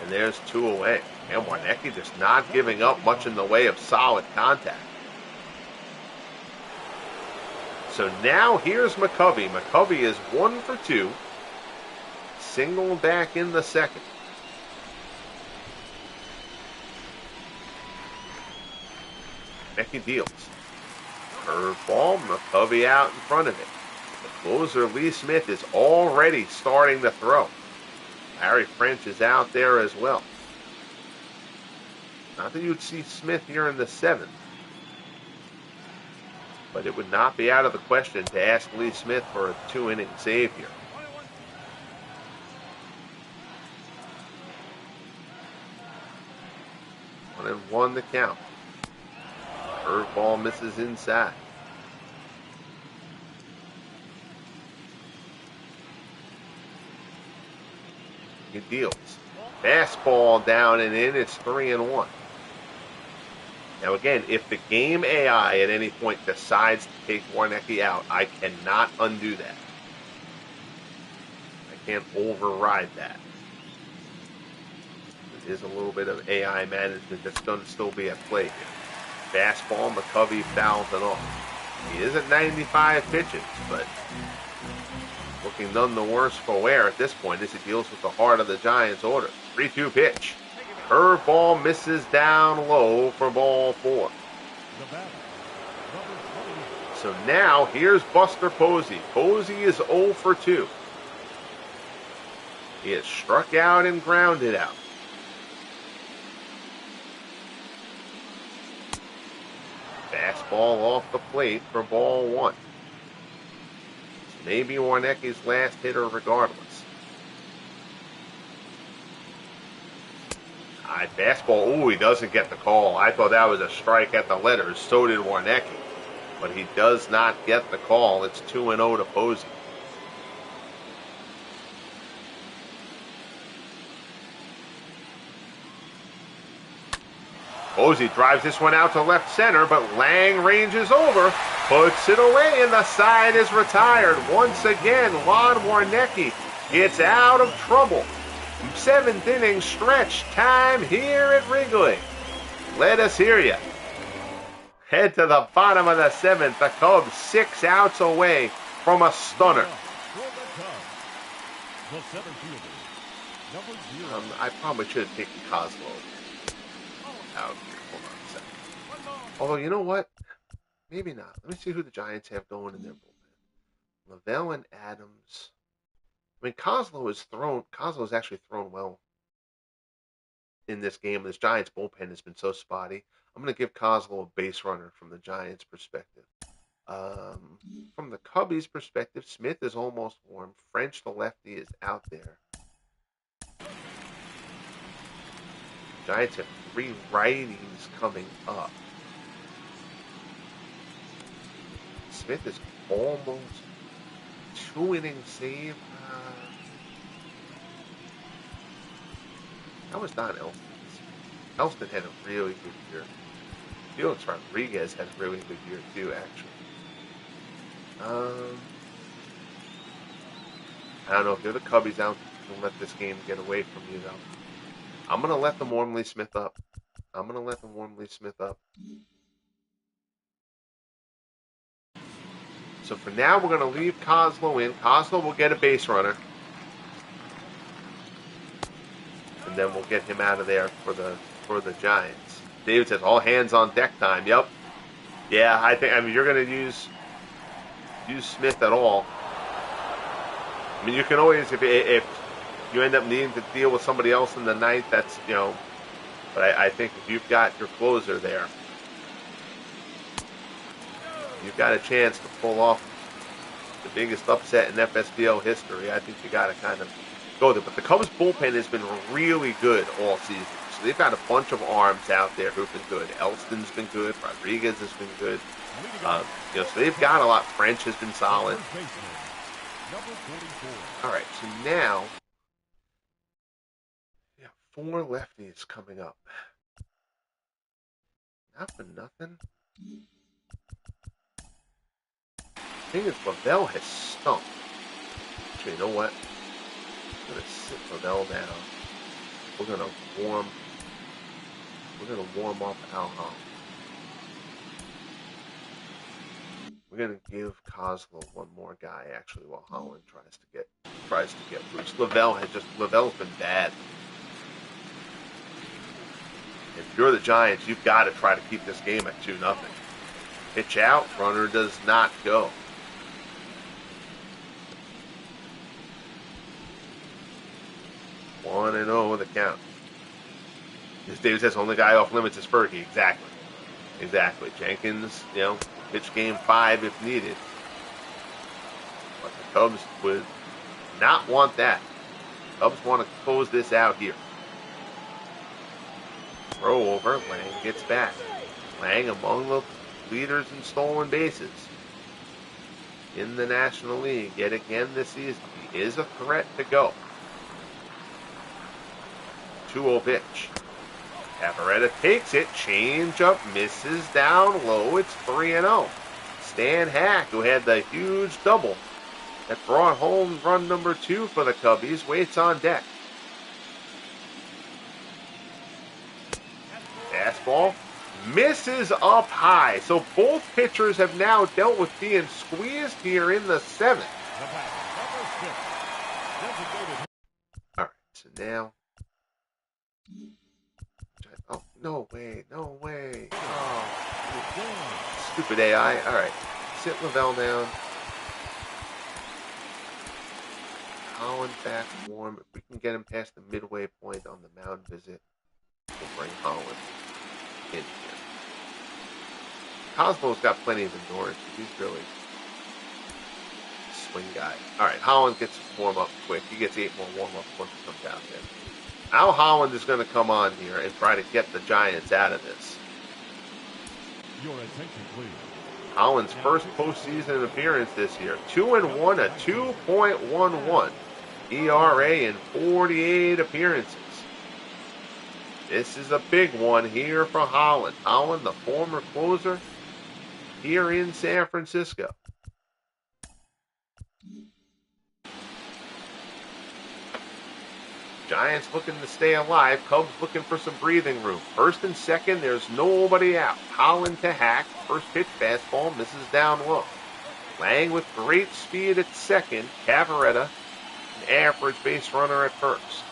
And there's 2 away. And Warnecki just not giving up much in the way of solid contact. So now here's McCovey. McCovey is 1 for 2. Single back in the 2nd. Warnecki deals. Curveball, McCovey out in front of it. The closer, Lee Smith, is already starting to throw. Larry French is out there as well. Not that you'd see Smith here in the 7th. But it would not be out of the question to ask Lee Smith for a 2-inning save here. One and one the count. Curveball misses inside. He deals. Fastball down and in. It's 3-1. Now again, if the game AI at any point decides to take Warnecki out, I cannot undo that. I can't override that. There is a little bit of AI management that's going to still be at play here. Fastball, McCovey fouls it off. He is at 95 pitches, but looking none the worse for wear at this point as he deals with the heart of the Giants' order. 3-2 pitch. Curveball misses down low for ball 4. So now here's Buster Posey. Posey is 0 for 2. He has struck out and grounded out. Fastball off the plate for ball one. This may be Warnecki's last hitter regardless. High fastball. Oh, he doesn't get the call. I thought that was a strike at the letters. So did Warnecki. But he does not get the call. It's 2-0 to Posey. Posey drives this one out to left center, but Lang ranges over, puts it away, and the side is retired. Once again, Lon Warnecki gets out of trouble. 7th inning stretch time here at Wrigley. Let us hear you. Head to the bottom of the 7th. The Cubs 6 outs away from a stunner. I probably should have taken Kozlo out. Hold on a second. Although, you know what? Maybe not. Let me see who the Giants have going in their bullpen. Lavelle and Adams. I mean, Kozlo's actually thrown well in this game. This Giants bullpen has been so spotty. I'm going to give Kozlo a base runner from the Giants' perspective. From the Cubbies' perspective, Smith is almost warm. French, the lefty, is out there. Giants have 3 righties coming up. Smith is almost 2-inning save. That was not Elston. Elston had a really good year. Felix Rodriguez had a really good year too, actually. I don't know if you're the Cubbies out, don't let this game get away from you though. I'm going to let them warmly Smith up. So for now, we're going to leave Kozlo in. Kozlo will get a base runner. And then we'll get him out of there for the Giants. David says, all hands on deck time. Yep. Yeah, I mean, you're going to use Smith at all. I mean, you can always, if you end up needing to deal with somebody else in the ninth, that's, but I think if you've got your closer there, you've got a chance to pull off the biggest upset in FSBL history. I think you got to kind of go there. But the Cubs bullpen has been really good all season. So they've got a bunch of arms out there who've been good. Elston's been good. Rodriguez has been good. So they've got a lot. French has been solid. All right, so now we have 4 lefties coming up. Not for nothing. The thing is, Lavelle has stunk. Actually, you know what? I'm going to sit Lavelle down. We're going to warm up Al. We're going to give Kozlo one more guy, actually, while Holland tries to get loose. Lavelle's been bad. If you're the Giants, you've got to try to keep this game at 2-0. Pitch out, runner does not go. One and 0 the count. As David says, only guy off limits is Fergie. Exactly. Jenkins, pitch game 5 if needed. But the Cubs would not want that. Cubs want to close this out here. Throw over. Lang gets back. Lang among the leaders in stolen bases in the National League yet again this season. He is a threat to go. 2-0 pitch. Cavaretta takes it. Change-up misses down low. It's 3-0. Stan Hack, who had the huge double that brought home run number 2 for the Cubbies, waits on deck. Fastball misses up high. So both pitchers have now dealt with being squeezed here in the 7th. All right, so now... Oh, no way. Oh, stupid AI. All right, sit Lavelle down. Holland back warm. If we can get him past the midway point on the mound visit, we'll bring Holland in here. Cosmo's got plenty of endurance. He's really a swing guy. All right, Holland gets warm up quick. He gets 8 more warm-ups once he comes out there. Now Holland is going to come on here and try to get the Giants out of this. Your attention, please. Holland's first postseason appearance this year. 2-1, a 2.11 ERA in 48 appearances. This is a big one here for Holland. Holland, the former closer here in San Francisco. Giants looking to stay alive. Cubs looking for some breathing room. First and second, there's nobody out. Holland to Hack. First pitch, fastball, misses down low. Lang with great speed at second. Cavaretta, an average base runner at first.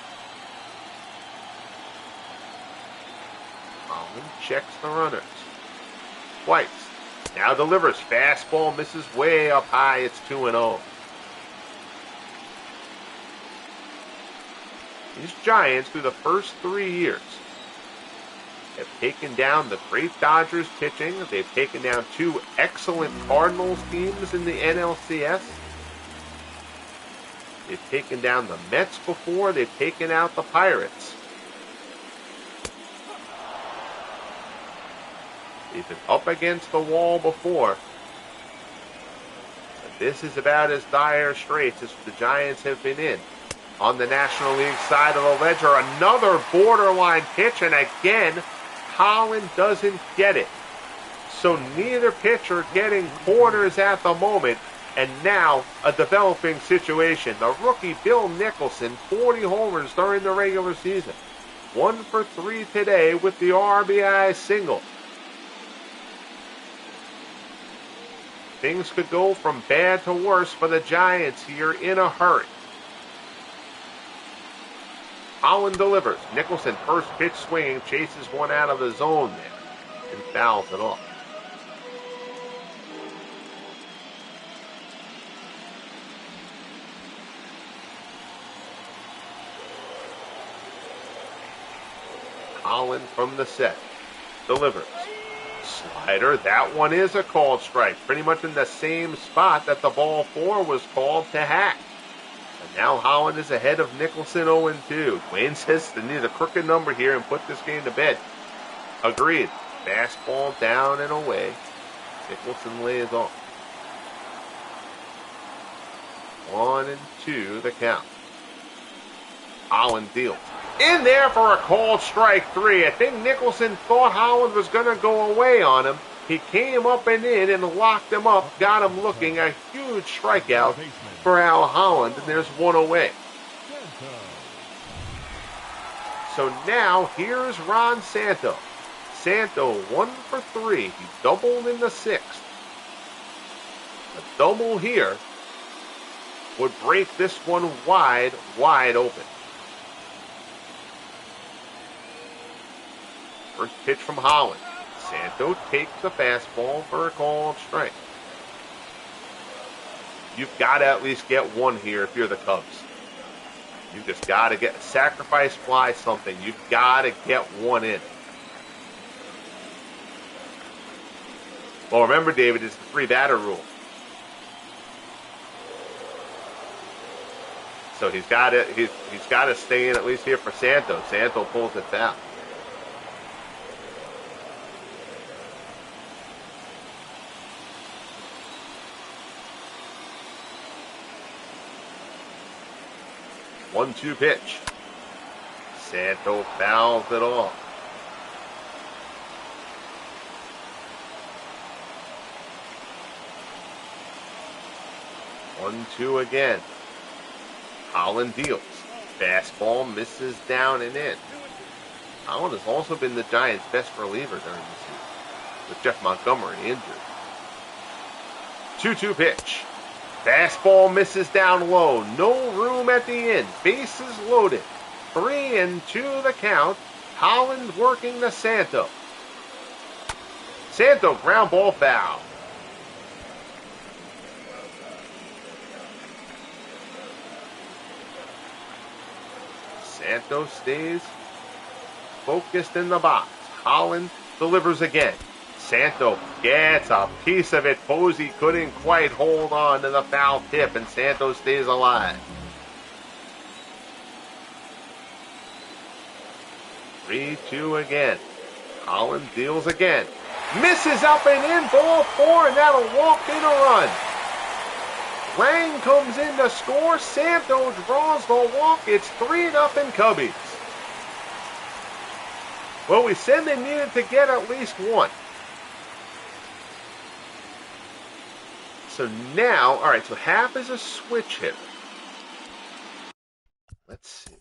Holland checks the runners. Twice. Now delivers. Fastball misses way up high. It's 2-0. These Giants, through the first 3 years, have taken down the great Dodgers pitching. They've taken down 2 excellent Cardinals teams in the NLCS. They've taken down the Mets before. They've taken out the Pirates. They've been up against the wall before. But this is about as dire straits as the Giants have been in. On the National League side of the ledger, another borderline pitch, and again, Holland doesn't get it. So neither pitcher getting corners at the moment, and now a developing situation. The rookie Bill Nicholson, 40 homers during the regular season. 1 for 3 today with the RBI single. Things could go from bad to worse for the Giants here in a hurry. Holland delivers. Nicholson, first pitch swinging, chases one out of the zone there and fouls it off. Holland from the set. Delivers. Slider. That one is a called strike. Pretty much in the same spot that the ball 4 was called to Hack. And now Holland is ahead of Nicholson 0-2. Dwayne says they need a crooked number here and put this game to bed. Agreed. Fastball down and away. Nicholson lays off. 1-2 the count. Holland deals. In there for a called strike 3. I think Nicholson thought Holland was going to go away on him. He came up and in and locked him up, got him looking. A huge strikeout for Al Holland, and there's one away. So now here's Ron Santo. Santo 1 for 3. He doubled in the 6th. A double here would break this one wide open. First pitch from Holland. Santo takes the fastball for a called strike. You've got to at least get one here if you're the Cubs. You just got to get sacrifice fly something. You've got to get one in. Well, remember, David, it's the 3-batter rule. So he's got to stay in at least here for Santo. Santo pulls it down. One-two pitch. Santo fouls it off. One-two again. Holland deals. Fastball misses down and in. Holland has also been the Giants' best reliever during the season, with Jeff Montgomery injured. 2-2 pitch. Fastball misses down low. No room at the end. Bases loaded. 3-2 the count. Holland working to Santo. Santo ground ball foul. Santo stays focused in the box. Holland delivers again. Santo gets a piece of it. Posey couldn't quite hold on to the foul tip, and Santo stays alive. 3-2 again. Holland deals again. Misses up and in, ball 4, and that'll walk in a run. Lang comes in to score. Santo draws the walk. It's 3-0 Cubbies. Well, we said they needed to get at least one. So now, all right, so half is a switch hitter. Let's see.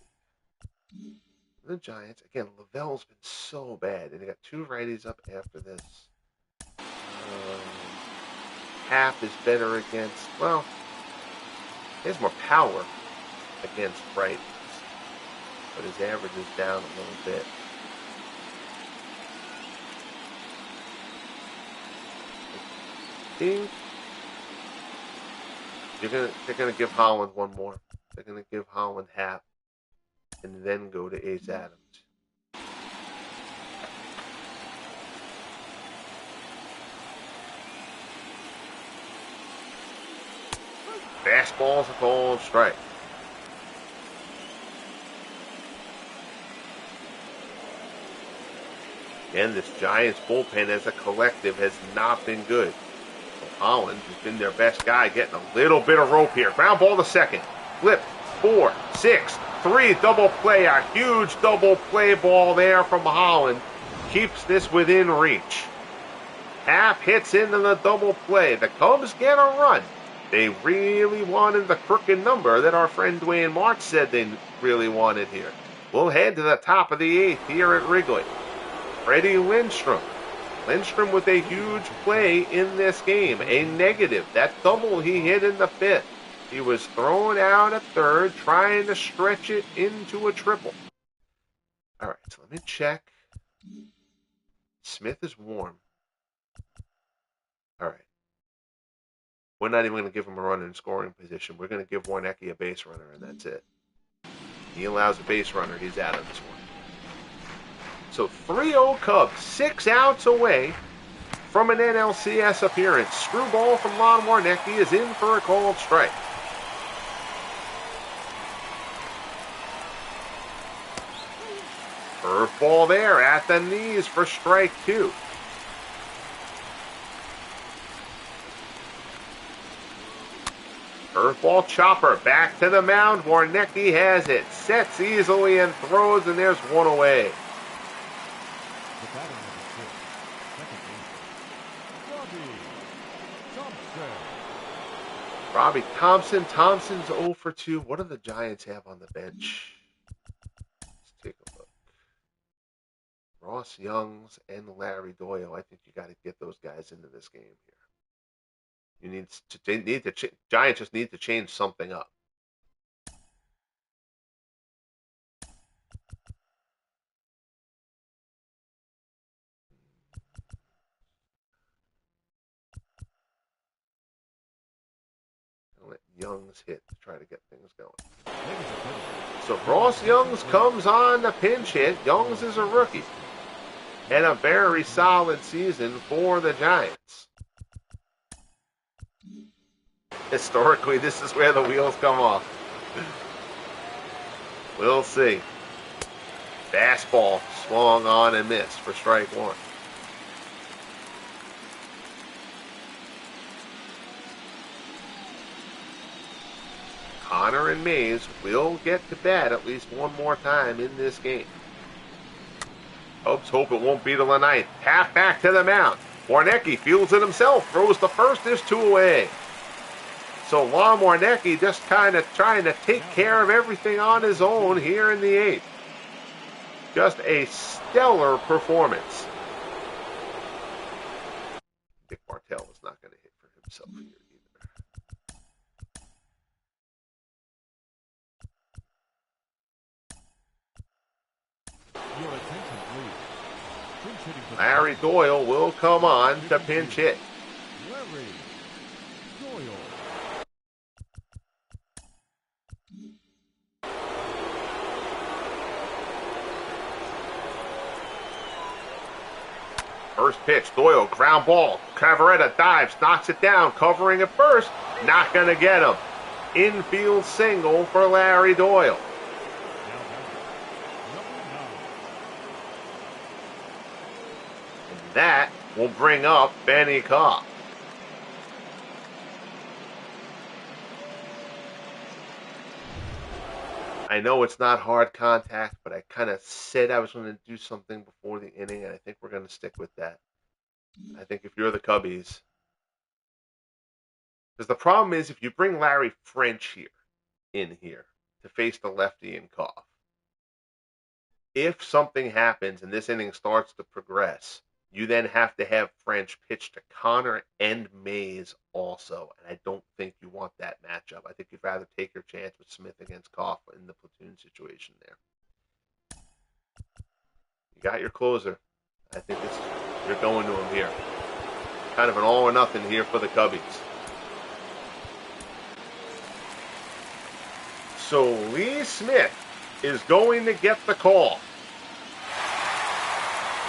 The Giants, again, Lavelle's been so bad, and they got 2 righties up after this. Half is better against, well, he has more power against righties, but his average is down a little bit. I think they're gonna give Holland one more. They're gonna give Holland half, and then go to Ace Adams. Fastball's a called strike. And this Giants bullpen as a collective has not been good. So Holland has been their best guy, getting a little bit of rope here. Ground ball to second. Flip. 4, 6, 3. Double play. A huge double play ball there from Holland. Keeps this within reach. Half hits into the double play. The Cubs get a run. They really wanted the crooked number that our friend Dwayne March said they really wanted here. We'll head to the top of the 8th here at Wrigley. Freddie Lindstrom. Lindstrom with a huge play in this game. A negative. That double he hit in the 5th. He was thrown out at third, trying to stretch it into a triple. All right, so let me check. Smith is warm. All right. We're not even going to give him a run in scoring position. We're going to give Warnecki a base runner, and that's it. He allows a base runner. He's out of this one. So 3-0 Cubs, 6 outs away from an NLCS appearance. Screwball from Lon Warnecki is in for a called strike. Curveball there at the knees for strike 2. Curveball chopper back to the mound. Warnecki has it. Sets easily and throws, and there's one away. Robbie Thompson. Thompson's 0 for 2. What do the Giants have on the bench? Let's take a look. Ross Youngs and Larry Doyle. I think you got to get those guys into this game here. Giants just need to change something up. I'll let Youngs hit to try to get things going. So Ross Youngs comes on the pinch hit. Youngs is a rookie. And a very solid season for the Giants. Historically, this is where the wheels come off. We'll see. Fastball swung on and missed for strike 1. Connor and Mays will get to bat at least one more time in this game. Cubs hope it won't be till the 9th. Half back to the mound. Warnecki fields it himself. Throws the first. There's 2 away. So Lon Warnecki just kind of trying to take care of everything on his own here in the 8th. Just a stellar performance. Dick Martell is not going to hit for himself here either. Your attention, please. Larry Doyle will come on to pinch hit. Larry Doyle. First pitch, Doyle, ground ball. Cavaretta dives, knocks it down, covering at first. Not going to get him. Infield single for Larry Doyle. And that will bring up Benny Cobb. I know it's not hard contact, but I kind of said I was going to do something before the inning, and I think we're going to stick with that. I think if you're the Cubbies, because the problem is if you bring Larry French in here to face the lefty and Cobb, if something happens and this inning starts to progress, you then have to have French pitch to Connor and Mays also, and I don't think you want that matchup. I think you'd rather take your chance with Smith against Koff in the platoon situation there. You got your closer. I think you're going to him here. Kind of an all or nothing here for the Cubbies. So Lee Smith is going to get the call.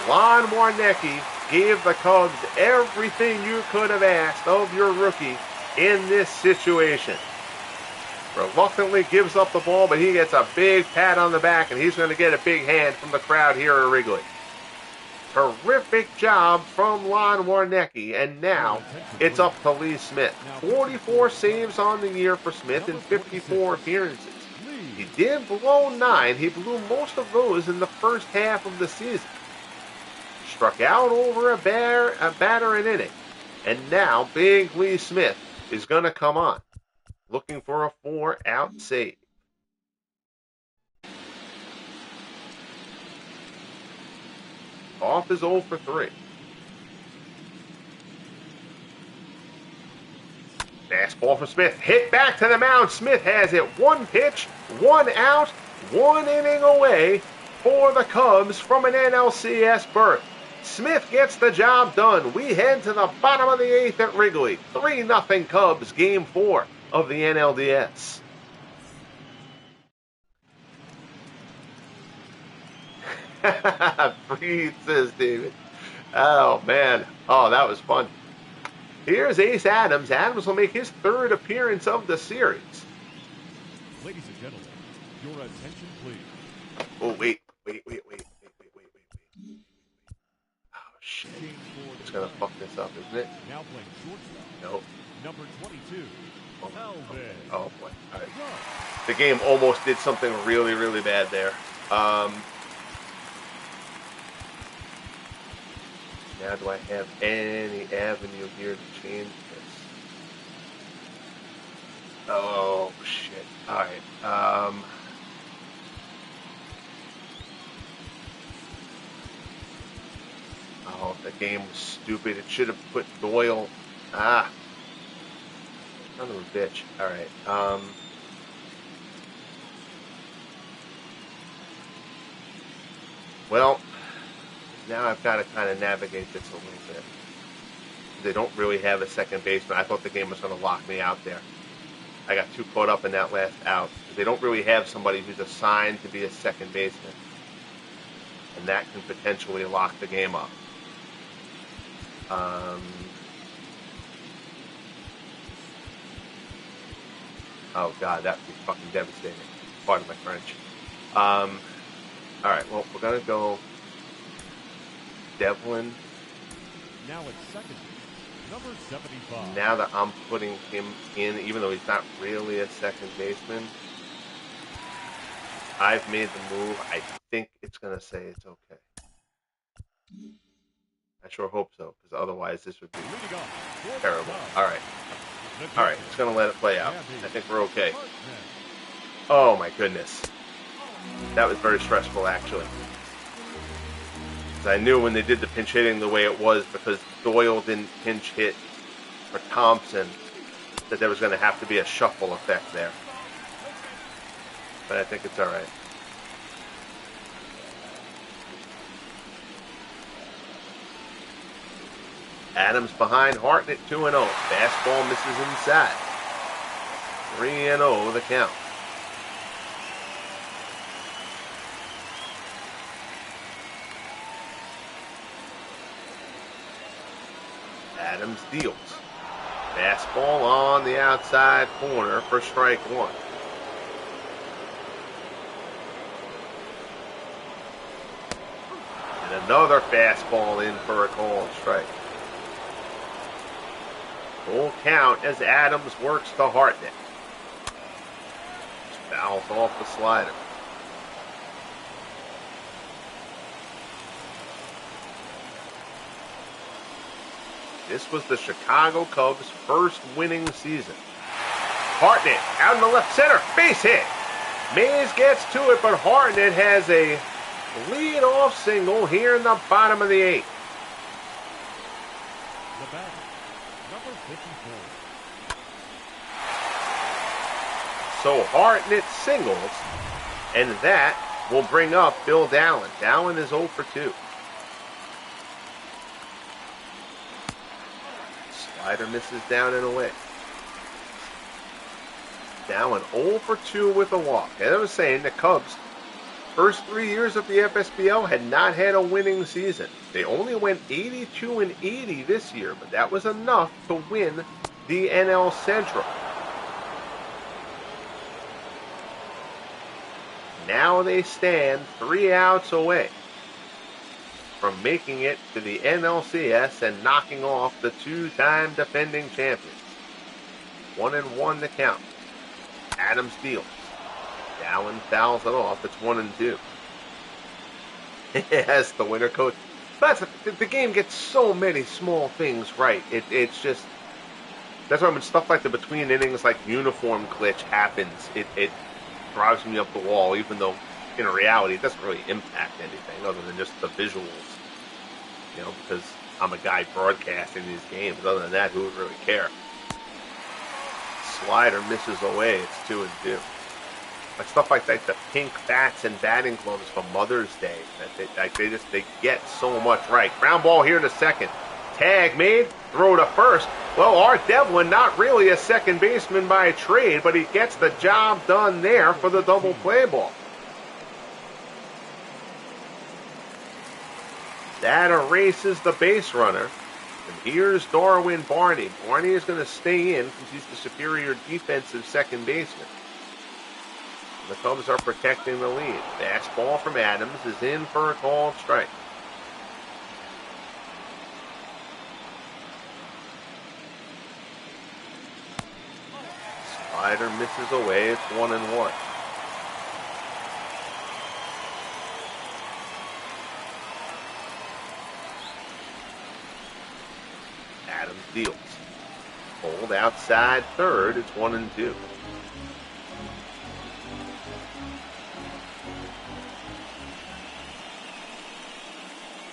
Lon Warnecki gave the Cubs everything you could have asked of your rookie in this situation. Reluctantly gives up the ball, but he gets a big pat on the back, and he's going to get a big hand from the crowd here at Wrigley. Terrific job from Lon Warnecki, and now it's up to Lee Smith. 44 saves on the year for Smith in 54 appearances. He did blow 9. He blew most of those in the first half of the season. Struck out over a batter an inning. And now Big Lee Smith is going to come on, looking for a 4-out save. Off is 0 for 3. Fastball from Smith. Hit back to the mound. Smith has it. 1 pitch, 1 out, 1 inning away for the Cubs from an NLCS berth. Smith gets the job done. We head to the bottom of the 8th at Wrigley. 3-0 Cubs, Game 4 of the NLDS. Breathe, says David. Oh, man. Oh, that was fun. Here's Ace Adams. Adams will make his 3rd appearance of the series. Ladies and gentlemen, your attention, please. Oh, wait. Oh, shit. It's going to fuck this up, isn't it? Now playing shortstop. Nope. Number 22. Oh, boy. All right. The game almost did something really, really bad there. Now, do I have any avenue here to change this? Oh, shit. All right. Oh, the game was stupid. It should have put Doyle. Son of a bitch. All right. Well, now I've got to kind of navigate this a little bit. They don't really have a second baseman. I thought the game was going to lock me out there. I got too caught up in that last out. They don't really have somebody who's assigned to be a second baseman. And that can potentially lock the game up. Oh, God, that would be fucking devastating. Pardon my French. All right, well, we're going to go Devlin. Now it's second. Number 75. Now that I'm putting him in, even though he's not really a second baseman, I've made the move. I think it's going to say it's okay. I sure hope so, because otherwise this would be terrible. All right. All right, it's going to let it play out. I think we're okay. Oh, my goodness. That was very stressful, actually. I knew when they did the pinch hitting the way it was, because Doyle didn't pinch hit for Thompson, that there was going to have to be a shuffle effect there. But I think it's all right. Adams behind Hartnett, 2-0. Fastball misses inside. 3-0 the count. Adams deals. Fastball on the outside corner for strike one. And another fastball in for a called strike. Full count as Adams works to Hartnett. Fouls off the slider. This was the Chicago Cubs' first winning season. Hartnett out in the left center, base hit. Mays gets to it, but Hartnett has a lead-off single here in the bottom of the eighth. The batter, number 54. So Hartnett singles, and that will bring up Bill Dallin. Dallin is 0 for 2. Slider misses down and away. Dallin 0 for 2 with a walk. As I was saying, the Cubs, first 3 years of the FSBL, had not had a winning season. They only went 82-80 this year, but that was enough to win the NL Central. Now they stand 3 outs away from making it to the NLCS and knocking off the two-time defending champions. 1-1 the count. Adams deals. Dallin fouls it off. It's 1-2. Yes, the winner coach. But the game gets so many small things right. It's just, that's why when stuff like the between innings, like uniform glitch happens, it drives me up the wall, even though in reality it doesn't really impact anything other than just the visuals. You know, because I'm a guy broadcasting these games. Other than that, who would really care? Slider misses away. It's 2-2. Like stuff like that, the pink bats and batting gloves for Mother's Day. They get so much right. Ground ball here to second. Tag made. Throw to first. Well, Art Devlin, not really a second baseman by trade, but he gets the job done there for the double play ball. That erases the base runner. And here's Darwin Barney. Barney is going to stay in because he's the superior defensive second baseman. The Cubs are protecting the lead. Fastball from Adams is in for a called strike. Slider misses away. It's 1-1. Adams deals. Hold outside third. It's 1-2.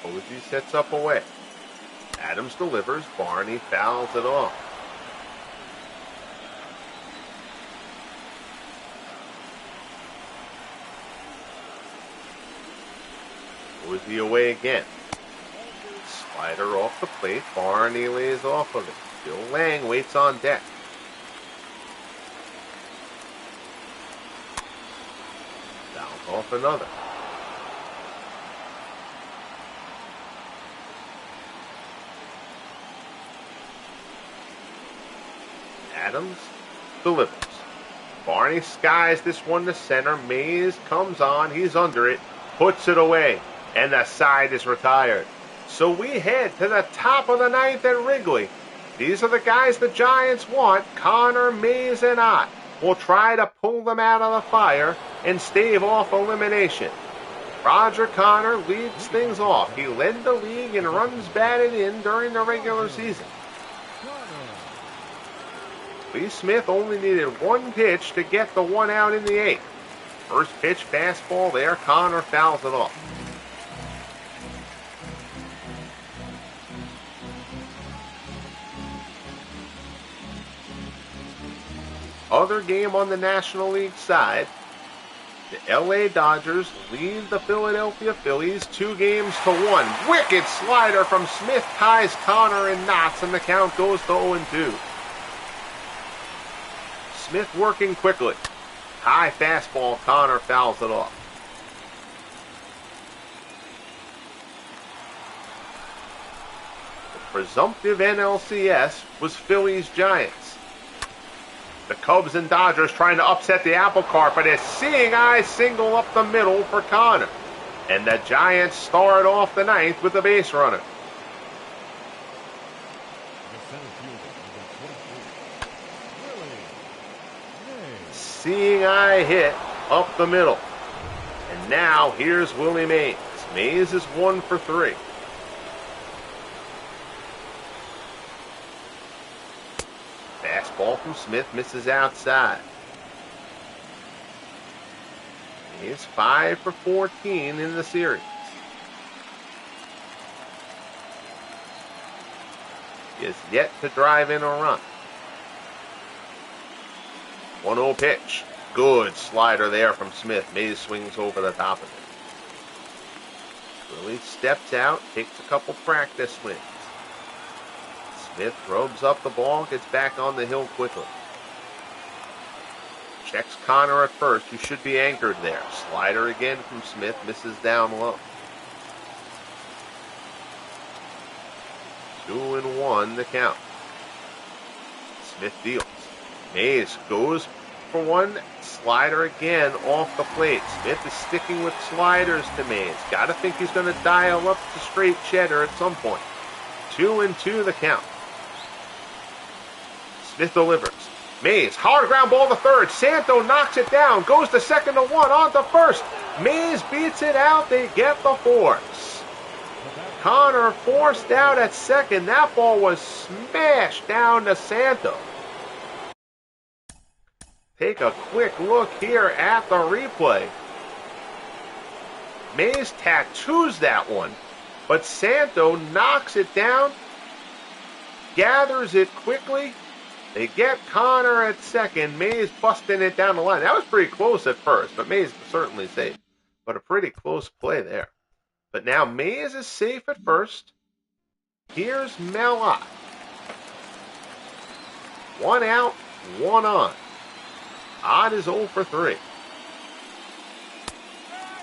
Posey sets up away. Adams delivers. Barney fouls it off. Posey away again. Slider off the plate. Barney lays off of it. Bill Lang waits on deck. Fouls off another. Adams delivers. Barney skies this one to center. Mays comes on. He's under it. Puts it away. And the side is retired. So we head to the top of the ninth at Wrigley. These are the guys the Giants want. Connor, Mays, and Ott will try to pull them out of the fire and stave off elimination. Roger Connor leads things off. He led the league in runs batted in during the regular season. Lee Smith only needed one pitch to get the one out in the eighth. First pitch, fastball there. Connor fouls it off. Other game on the National League side, the LA Dodgers lead the Philadelphia Phillies 2-1. Wicked slider from Smith ties Connor and knots, and the count goes to 0-2. Smith working quickly. High fastball, Connor fouls it off. presumptive NLCS was Phillies Giants. The Cubs and Dodgers trying to upset the apple cart, but a seeing eye single up the middle for Connor. And the Giants start off the ninth with a base runner. Seeing eye hit up the middle. And now here's Willie Mays. Mays is 1 for 3. Fastball from Smith misses outside. He's 5 for 14 in the series. He has yet to drive in a run. 1-0 pitch. Good slider there from Smith. Mays swings over the top of it. Willie steps out, takes a couple practice swings. Smith rubs up the ball, gets back on the hill quickly. Checks Connor at first, who should be anchored there. Slider again from Smith, misses down low. 2-1 the count. Smith deals. Mays goes for one. Slider again off the plate. Smith is sticking with sliders to Mays. Gotta think he's going to dial up to straight cheddar at some point. 2-2 the count. Smith delivers. Mays, hard ground ball to third. Santo knocks it down. Goes to second to one. On to first. Mays beats it out. They get the force. Connor forced out at second. That ball was smashed down to Santo. Take a quick look here at the replay. Mays tattoos that one, but Santo knocks it down, gathers it quickly. They get Connor at second. Mays busting it down the line. That was pretty close at first, but Mays certainly safe. But a pretty close play there. But now Mays is safe at first. Here's Melot. 1 out, 1 on. Odd is 0 for 3.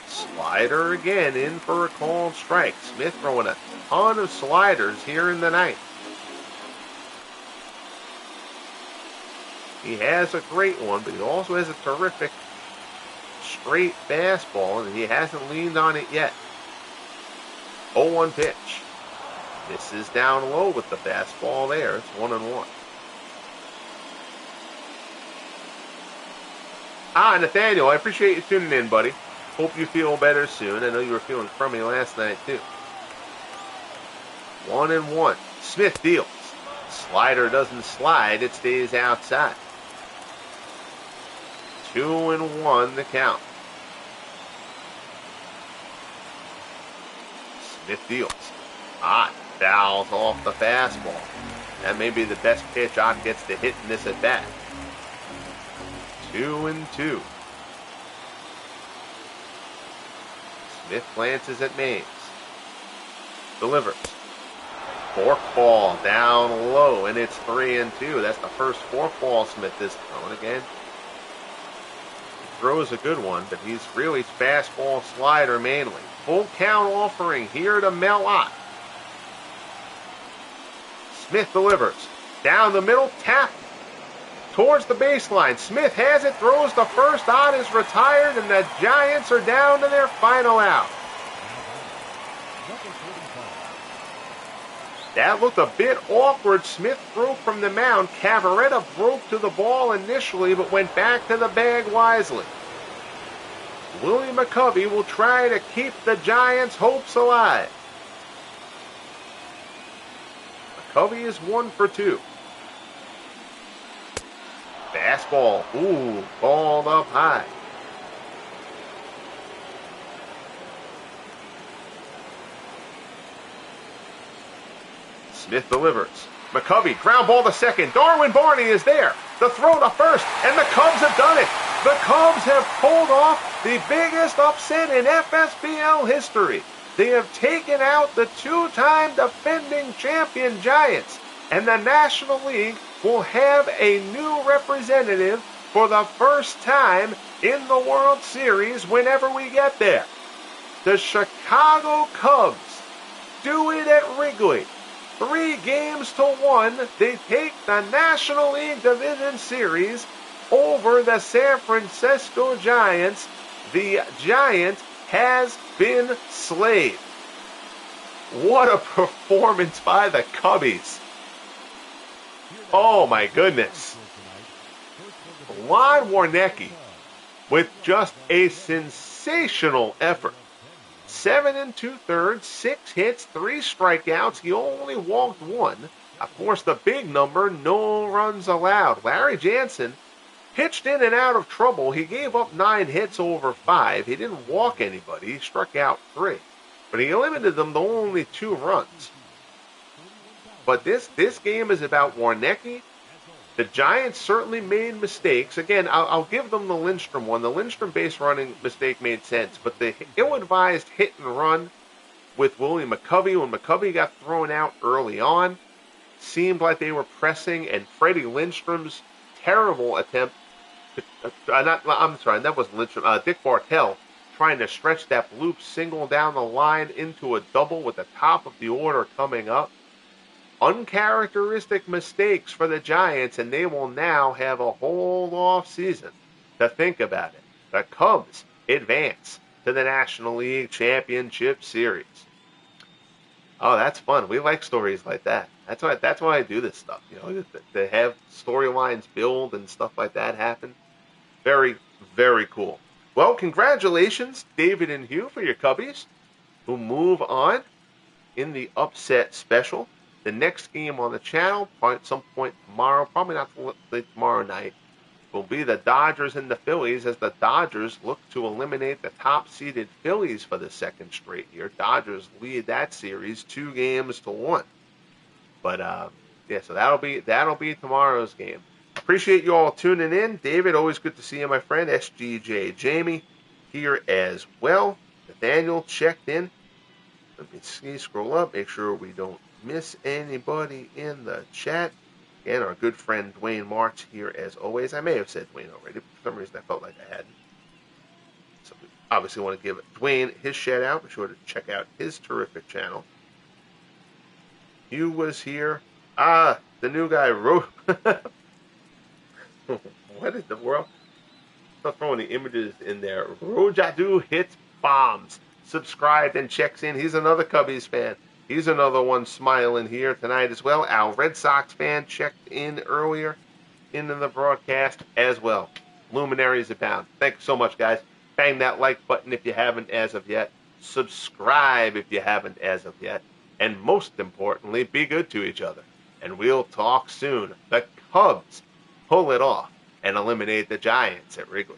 Slider again in for a called strike. Smith throwing a ton of sliders here in the ninth. He has a great one, but he also has a terrific straight fastball, and he hasn't leaned on it yet. 0-1 pitch. This is down low with the fastball there. It's 1-1. Nathaniel, I appreciate you tuning in, buddy. Hope you feel better soon. I know you were feeling crummy last night, too. 1-1. Smith deals. Slider doesn't slide. It stays outside. 2-1 the count. Smith deals. Ott fouls off the fastball. That may be the best pitch Ott gets to hit in this at bat. 2-2. Smith glances at Mays. Delivers. Forkball down low, and it's 3-2. That's the first forkball Smith has thrown again. He throws a good one, but he's really fastball slider mainly. Full count offering here to Melot. Smith delivers. Down the middle, tap towards the baseline. Smith has it, throws the first. Ott is retired, and the Giants are down to their final out. That looked a bit awkward. Smith broke from the mound. Cavaretta broke to the ball initially, but went back to the bag wisely. Willie McCovey will try to keep the Giants' hopes alive. McCovey is 1 for 2. Fastball, balled up high. Smith delivers. McCovey, ground ball to second. Darwin Barney is there. The throw to first, and the Cubs have done it. The Cubs have pulled off the biggest upset in FSBL history. They have taken out the two-time defending champion Giants, and the National League will have a new representative for the first time in the World Series whenever we get there. The Chicago Cubs do it at Wrigley. 3-1, they take the National League Division Series over the San Francisco Giants. The Giant has been slayed. What a performance by the Cubbies. Oh my goodness. Lon Warnecki with just a sensational effort. 7 2/3, 6 hits, 3 strikeouts. He only walked 1. Of course, the big number, no runs allowed. Larry Jansen pitched in and out of trouble. He gave up 9 hits over 5. He didn't walk anybody. He struck out 3. But he limited them to only 2 runs. But this game is about Warnecki. The Giants certainly made mistakes. Again, I'll give them the Lindstrom one. The Lindstrom base running mistake made sense, but the ill-advised hit and run with Willie McCovey, when McCovey got thrown out early on, seemed like they were pressing, and Freddie Lindstrom's terrible attempt, that wasn't Lindstrom, Dick Bartell, trying to stretch that bloop single down the line into a double with the top of the order coming up. Uncharacteristic mistakes for the Giants, and they will now have a whole off season to think about it. The Cubs advance to the National League Championship Series. Oh, that's fun. We like stories like that. That's why I do this stuff. To have storylines build and stuff like that happen. Very, very cool. Well, congratulations, David and Hugh, for your Cubbies, who move on in the upset special. The next game on the channel, probably at some point tomorrow, probably not late tomorrow night, will be the Dodgers and the Phillies, as the Dodgers look to eliminate the top-seeded Phillies for the second straight year. Dodgers lead that series 2-1. But yeah, so that'll be tomorrow's game. Appreciate you all tuning in. David, always good to see you, my friend. SGJ Jamie here as well. Nathaniel checked in. Let me see, scroll up, make sure we don't miss anybody in the chat. Again, our good friend Dwayne March here as always. I may have said Dwayne already, but for some reason I felt like I hadn't. So we obviously want to give Dwayne his shout out. Be sure to check out his terrific channel. Hugh was here. The new guy wrote. What is the world? Stop throwing the images in there. Rojadu hits bombs. Subscribed and checks in. He's another Cubbies fan. He's another one smiling here tonight as well. Our Red Sox fan checked in earlier into the broadcast as well. Luminaries abound. Thanks so much, guys. Bang that like button if you haven't as of yet. Subscribe if you haven't as of yet. And most importantly, be good to each other. And we'll talk soon. The Cubs pull it off and eliminate the Giants at Wrigley.